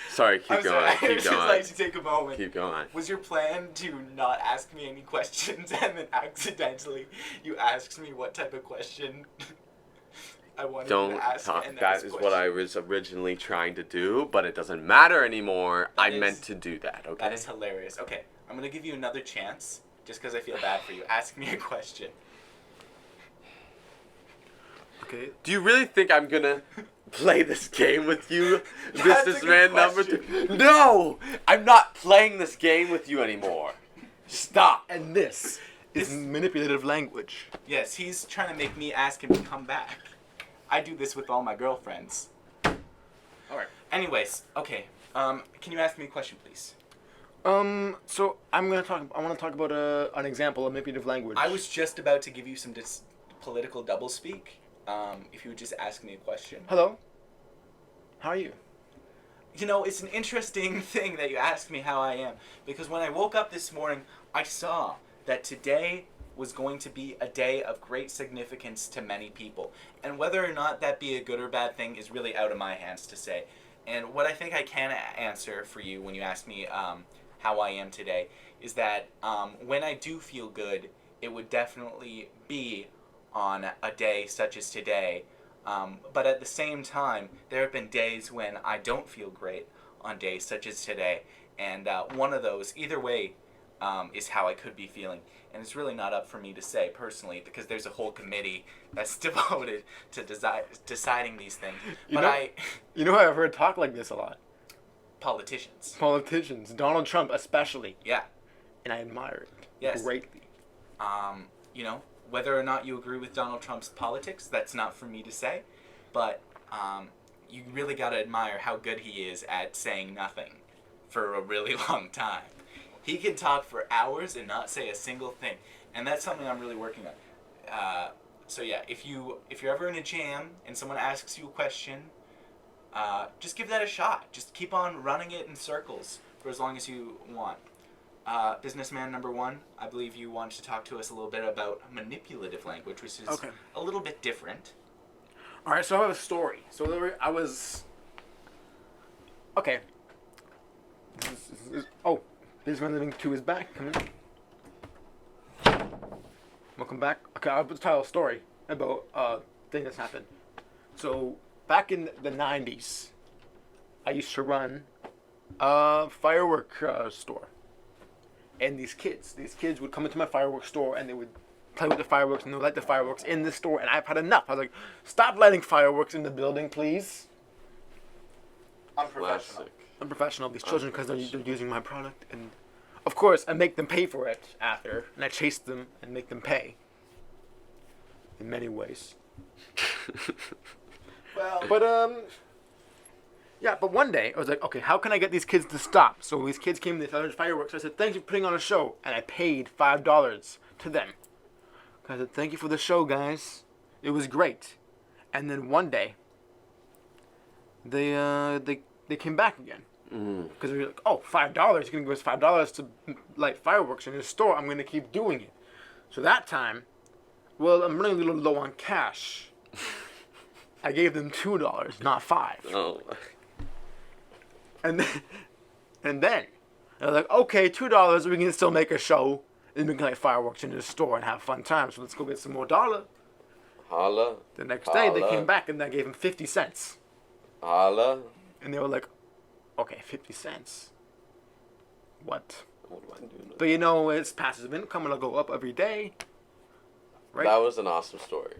Sorry, keep
I'm
going.
sorry. I
Keep
would just
going.
like to take a moment.
Keep going.
Was your plan to not ask me any questions and then accidentally you asked me what type of question I wanted you
Don't
to ask?
talk.
and
That
next
is what
question?
I was originally trying to do, but it doesn't matter anymore. I
That is-
meant to do that, okay?
That is hilarious. Okay, I'm gonna give you another chance just because I feel bad for you. Ask me a question.
Okay.
Do you really think I'm gonna play this game with you,
That's a
businessman
good
number
question.
2? No! I'm not playing this game with you anymore. Stop.
And this is manipulative language.
Yes, he's trying to make me ask him to come back. I do this with all my girlfriends.
All right.
Anyways, okay. Can you ask me a question, please?
So I want to talk about an example of manipulative language.
I was just about to give you some political doublespeak. If you would just ask me a question.
Hello. How are you?
You know, it's an interesting thing that you asked me how I am, because when I woke up this morning, I saw that today was going to be a day of great significance to many people. And whether or not that be a good or bad thing is really out of my hands to say. And what I think I can answer for you when you ask me how I am today is that when I do feel good, it would definitely be on a day such as today. But at the same time, there have been days when I don't feel great on days such as today. And one of those, either way, is how I could be feeling. And it's really not up for me to say personally, because there's a whole committee that's devoted to deciding these things.
You know, I've heard talk like this a lot.
Politicians.
Politicians, Donald Trump especially,
Yeah.
and I admire it
Yes.
greatly.
You know, whether or not you agree with Donald Trump's politics, that's not for me to say. But you really got to admire how good he is at saying nothing for a really long time. He can talk for hours and not say a single thing, and that's something I'm really working on. So yeah, if you're ever in a jam and someone asks you a question, just give that a shot. Just keep on running it in circles for as long as you want. Businessman number 1, I believe you wanted to talk to us a little bit about manipulative language, which is
Okay.
a little bit different.
All right, so I have a story. So okay. Businessman Living 2 is back. Come in. Welcome back. Okay, I'll tell a story about a thing that's happened. So back in the 90s, I used to run a firework store. and these kids would come into my fireworks store and they would play with the fireworks and they would light the fireworks in the store. And I've had enough. I was like, stop lighting fireworks in the building, please.
Classic.
Unprofessional of these children because they're using my product, and of course I make them pay for it after, and I chase them and make them pay in many ways.
Well,
but one day I was like, okay, how can I get these kids to stop? So these kids came, they started fireworks. I said, thanks for putting on a show, and I paid $5 to them. I said, thank you for the show, guys. It was great. And then one day, they came back again. Because they were like, oh, $5. You're going to give us $5 to light fireworks in your store. I'm going to keep doing it. So that time, well, I'm running a little low on cash. I gave them $2, not $5.
Oh.
And then they're like, okay, $2, we can still make a show. And we can light fireworks in the store and have fun time. So let's go get some more dollar.
Holla.
The next day, they came back and I gave them 50 cents.
Holla.
And they were like, okay, 50 cents. What?
What am I doing?
But you know, it's passive income and it'll go up every day. Right?
That was an awesome story.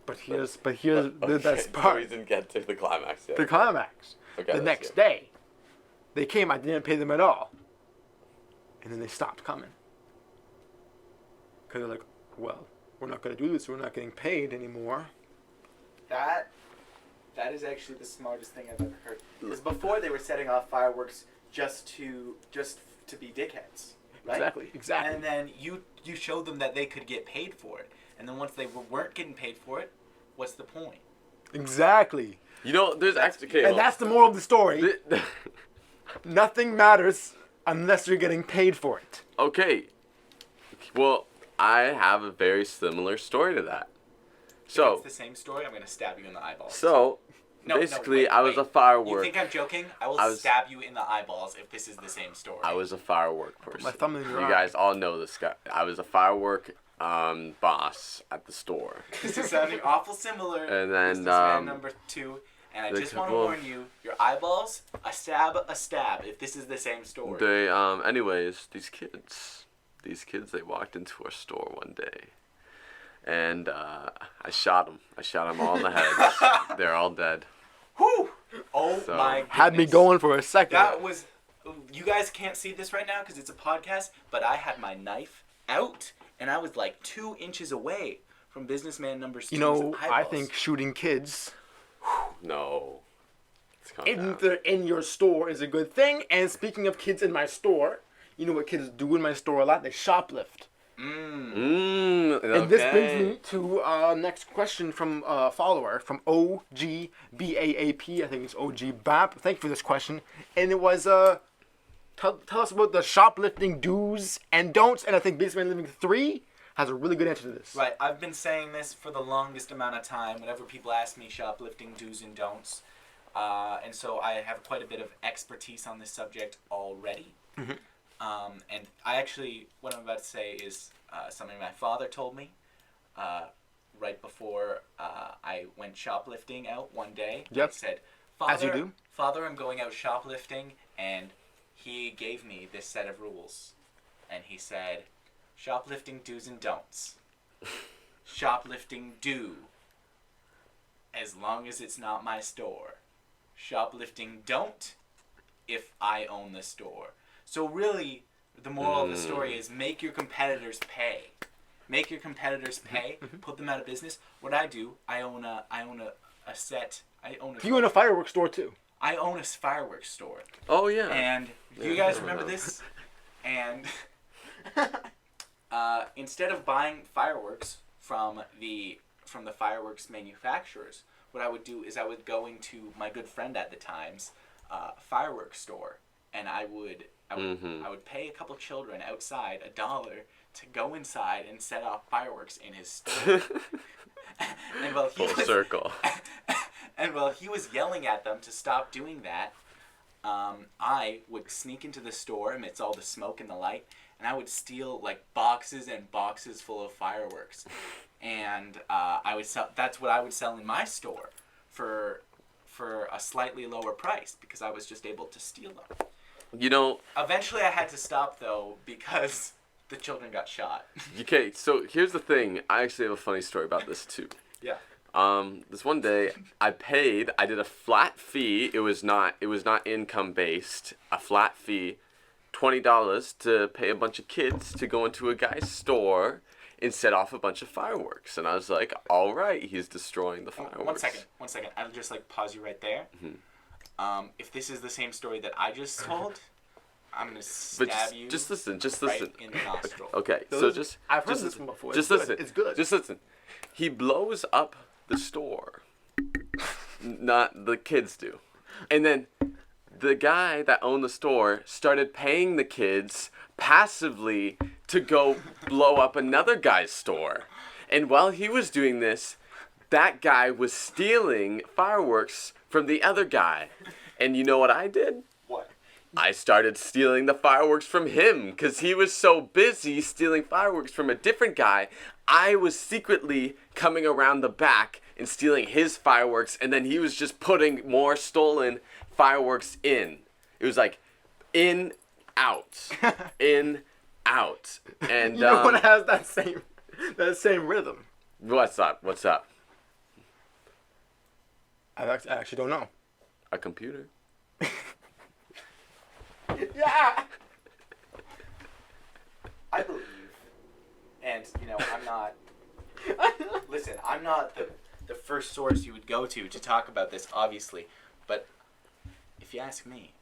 But here's the best
So
part.
we didn't get to the climax yet.
The climax.
Okay,
The
let's
next
hear.
day, they came, I didn't pay them at all. And then they stopped coming. Because they're like, well, we're not going to do this, we're not getting paid anymore.
that is actually the smartest thing I've ever heard. Because before they were setting off fireworks just to be dickheads, right?
Exactly.
And then you showed them that they could get paid for it. And then once they weren't getting paid for it, what's the point?
Exactly.
You know, there's actually... Okay,
And
hold on.
that's the moral of the story. Nothing matters unless you're getting paid for it.
Okay. Well, I have a very similar story to that.
If
So,
it's the same story, I'm going to stab you in the eyeballs.
No, basically,
wait,
I was
wait.
a firework.
You think I'm joking? I will stab you in the eyeballs if this is the same story.
I was a firework person.
my thumb in your
You
eye.
guys all know this guy. I was a firework boss at the store.
This is sounding awful similar.
And then,
Businessman number 2. And I
the
just want to
couple-
warn you, your eyeballs, a stab, if this is the same story.
They, anyways, these kids, they walked into our store one day. And I shot them. I shot them all in the head. They're all dead.
Whew! Oh
So-
my goodness.
Had me going for a second.
That was... You guys can't see this right now because it's a podcast, but I had my knife out, and I was like 2 inches away from businessman number 2's
You know, I
eyeballs.
think shooting kids
No. Let's calm down.
in your store is a good thing. And speaking of kids in my store, you know what kids do in my store a lot? They shoplift.
Okay.
And this brings me to next question from a follower, from OGBAAP. I think it's OGBAP. Thank you for this question. And it was, tell us about the shoplifting do's and don'ts. And I think Businessman Living 3 has a really good answer to this.
Right, I've been saying this for the longest amount of time whenever people ask me shoplifting do's and don'ts. And so I have quite a bit of expertise on this subject already. And I actually, what I'm about to say is something my father told me right before I went shoplifting out one day.
Yep.
He said, Father,
As you do.
Father, I'm going out shoplifting, and he gave me this set of rules. And he said, shoplifting do's and don'ts. Shoplifting do, as long as it's not my store. Shoplifting don't, if I own the store. So really, the moral of the story is make your competitors pay. Make your competitors pay. Put them out of business. What I do, I own a set.
You in a fireworks store too.
I own a fireworks store.
Oh, yeah.
And do you guys remember this? And instead of buying fireworks from the fireworks manufacturers, what I would do is I would go into my good friend at the time's fireworks store, and I would pay a couple children outside $1 to go inside and set off fireworks in his store. And while he
Full
was,
circle.
and while he was yelling at them to stop doing that, I would sneak into the store amidst all the smoke and the light, and I would steal like boxes and boxes full of fireworks, and I would sell. That's what I would sell in my store for a slightly lower price because I was just able to steal them.
You know,
Eventually, I had to stop though because the children got shot.
okay, so here's the thing. I actually have a funny story about this too.
Yeah.
This one day I did a flat fee. It was not income based. A flat fee, $20 to pay a bunch of kids to go into a guy's store and set off a bunch of fireworks. And I was like, all right, he's destroying the fireworks.
One second. I'll just like pause you right there. If this is the same story that I just told, I'm gonna stab you.
Just listen.
Right in the nostril.
Okay, so just
I've heard
just
this
listen.
one before.
Just
It's
listen.
good. It's good.
Just listen. He blows up the store. Not the kids do. And then the guy that owned the store started paying the kids passively to go blow up another guy's store. And while he was doing this, that guy was stealing fireworks from the other guy. And you know what I did?
What?
I started stealing the fireworks from him because he was so busy stealing fireworks from a different guy. I was secretly coming around the back and stealing his fireworks, and then he was just putting more stolen fireworks in. It was like in, out, in, out. And
You know what has that same rhythm?
What's up? What's up?
I actually don't know.
A computer.
Yeah.
I believe, and you know, I'm not. Listen, I'm not the first source you would go to talk about this, obviously, but if you ask me,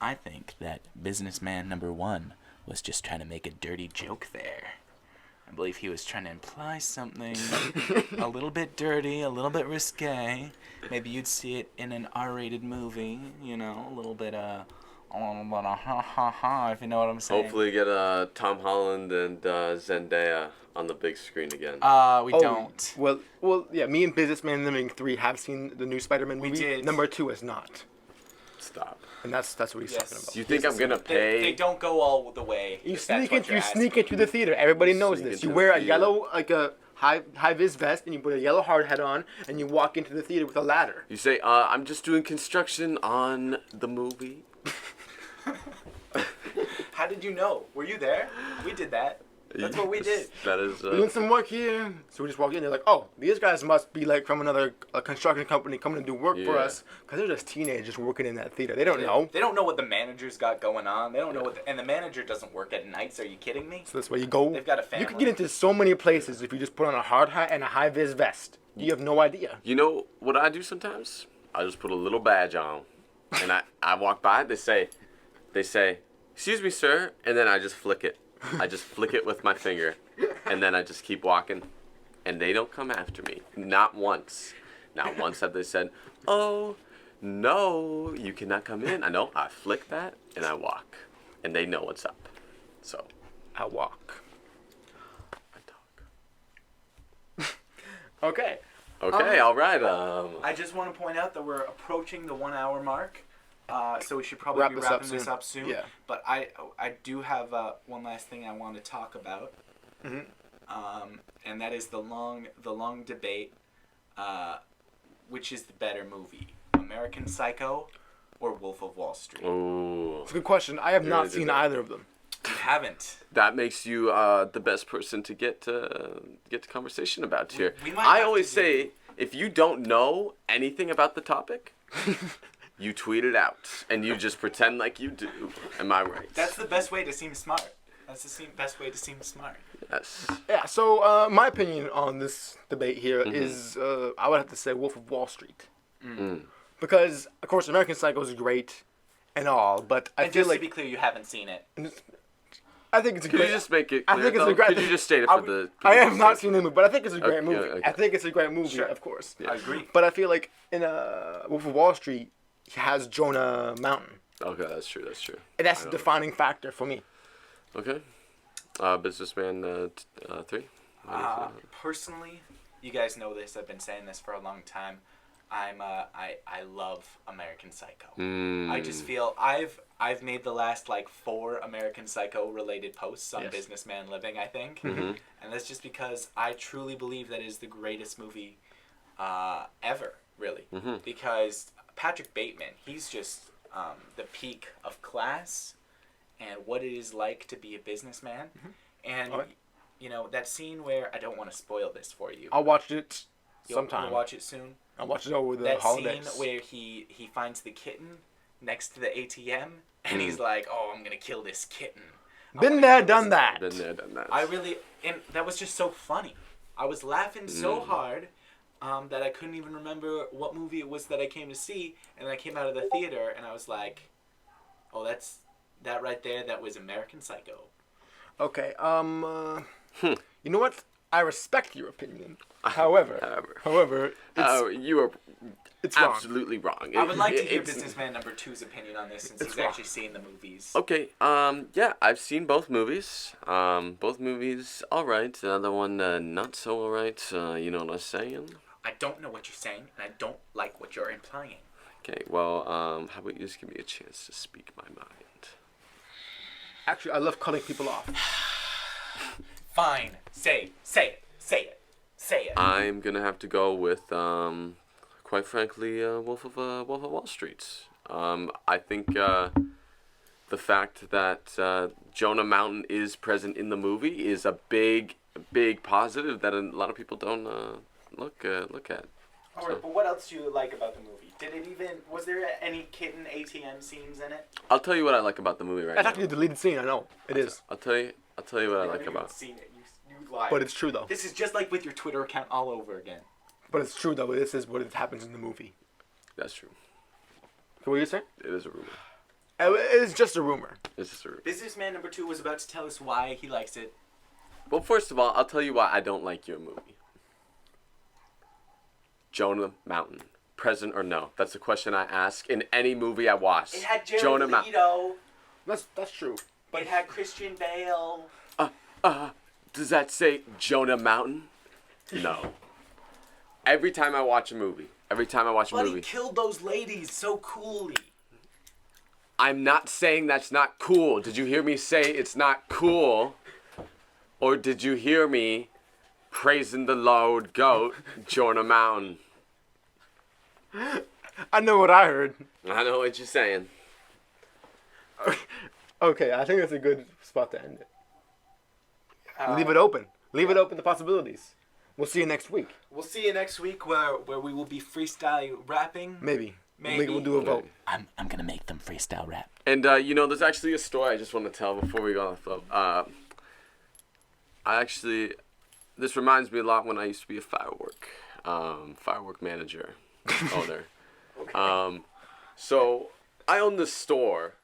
I think that businessman number one was just trying to make a dirty joke there. I believe he was trying to imply something a little bit dirty, a little bit risque. Maybe you'd see it in an R-rated movie, you know, a little bit ha ha ha, if you know what I'm saying.
Hopefully get Tom Holland and Zendaya on the big screen again.
We don't.
Well, yeah. Me and Businessman Living 3 have seen the new Spider-Man movie.
We did.
Number 2 is not,
Stop.
and that's what he's talking
Yes.
about.
Do you think I'm gonna pay?
They don't go all the way.
You
if that's
sneak
what
into
you're
you
asking.
sneak into the theater. Everybody knows
Sneak
this.
into
You
the
wear a
theater.
yellow like a high vis vest, and you put a yellow hard hat on, and you walk into the theater with a ladder.
You say, I'm just doing construction on the movie.
How did you know? Were you there? We did that. That's what we did.
That is.
Doing some work here, so we just walk in. They're like, "Oh, these guys must be like from another construction company coming to do work for
Yeah.
us," because they're just teenagers working in that theater. They don't know.
They don't know what the manager's got going on. They don't know and the manager doesn't work at nights. Are you kidding me?
So that's where you go.
They've got a
You can
family.
get into so many places if you just put on a hard hat and a high vis vest. You have no idea.
You know what I do sometimes? I just put a little badge on, and I walk by. They say, "Excuse me, sir," and then I just flick it. I just flick it with my finger, and then I just keep walking, and they don't come after me. Not once. Not once have they said, "Oh, no, you cannot come in." I know. I flick that and I walk, and they know what's up. So
I walk.
I talk.
Okay.
Okay, all right.
I just want to point out that we're approaching the 1 hour mark. So we should probably
Wrap
be
this up
wrapping this
soon.
up soon.
Yeah.
But I do have one last thing I want to talk about. And that is the long debate. Which is the better movie, American Psycho or Wolf of Wall Street?
Oh.
It's a good question. I have
You
not
really did
seen
that.
either of them.
You haven't.
That makes you the best person to get the conversation about here.
We might
I
have
always
to do-
say, if you don't know anything about the topic, you tweet it out and you just pretend like you do. Am I right?
That's the best way to seem smart. That's the best way to seem smart.
Yes.
Yeah. So my opinion on this debate here
Mm-hmm.
is I would have to say Wolf of Wall Street.
Mm.
Because of course American Psycho is great and all, but I
And
feel
just
like
to be clear, you haven't seen it.
I think it's a
Could
great.
you just make it
I
clear,
think it's
though?
a great.
Could you just state it
I-
for the...
I have not seen the movie, but I think it's a great
Okay,
movie.
okay.
I think it's a great movie,
Sure.
of course.
I agree.
But I feel like in Wolf of Wall Street, he has Jonah Mountain,
Okay, that's true, that's true.
and that's
I
the
know.
defining factor for me.
Okay. Businessman 3?
Personally, you guys know this. I've been saying this for a long time. I love American Psycho. I just feel I've made the last like 4 American Psycho related posts on
Yes.
Businessman Living, I think,
Mm-hmm.
and that's just because I truly believe that is the greatest movie ever, really,
Mm-hmm.
because Patrick Bateman, he's just the peak of class and what it is like to be a businessman. And,
Alright.
you know, that scene where, I don't want to spoil this for you.
I'll watch it
You'll
sometime.
watch it soon.
I'll watch it over the
That
holidays.
scene where he finds the kitten next to the ATM, and he's like, "Oh, I'm gonna kill this kitten."
Been there, done that.
Been there, done that.
And that was just so funny. I was laughing so hard that I couldn't even remember what movie it was that I came to see, and then I came out of the theater and I was like, "Oh, that right there. That was American Psycho."
Okay. You know what? I respect your opinion. However,
You are
it's wrong.
absolutely wrong.
I would like to hear
It's-
Businessman number 2's opinion on this since
It's
he's
wrong.
actually seen the movies.
Okay, yeah, I've seen both movies. Both movies, alright. The other one, not so alright. You know what I'm saying?
I don't know what you're saying, and I don't like what you're implying.
Okay, well, how about you just give me a chance to speak my mind?
Actually, I love cutting people off.
Fine. Say it.
I'm gonna have to go with, quite frankly, Wolf of Wall Street. I think the fact that Jonah Mountain is present in the movie is a big positive that a lot of people don't look at.
All right, but what else do you like about the movie? Was there any kitten ATM scenes in it?
I'll tell you what I like about the movie right
That's
now.
actually a deleted scene. I know it is,
I'll tell you what I
You
like
haven't even
about.
seen it. You lied.
but it's true though.
This is just like with your Twitter account all over again.
But it's true though. This is what happens in the movie.
That's true.
What were you saying?
It is a rumor.
It's just a rumor.
It's just a rumor.
Businessman number 2 was about to tell us why he likes it.
Well, first of all, I'll tell you why I don't like your movie. Jonah Mountain, present or no? That's the question I ask in any movie I watch.
It had Jared
Jonah
Leto.
That's true.
It had Christian Bale.
Does that say Jonah Mountain? No. Every time I watch a movie,
But he killed those ladies so coolly.
I'm not saying that's not cool. Did you hear me say it's not cool? Or did you hear me praising the Lord Goat, Jonah Mountain?
I know what I heard.
I know what you're saying.
Okay, I think that's a good spot to end it. Leave it open. Leave it open to possibilities. We'll see you next week.
We'll see you next week where we will be freestyle rapping.
Maybe.
Maybe.
We'll do a vote.
I'm gonna make them freestyle rap.
And, there's actually a story I just want to tell before we go on the float. This reminds me a lot when I used to be a firework manager, owner. So I owned this store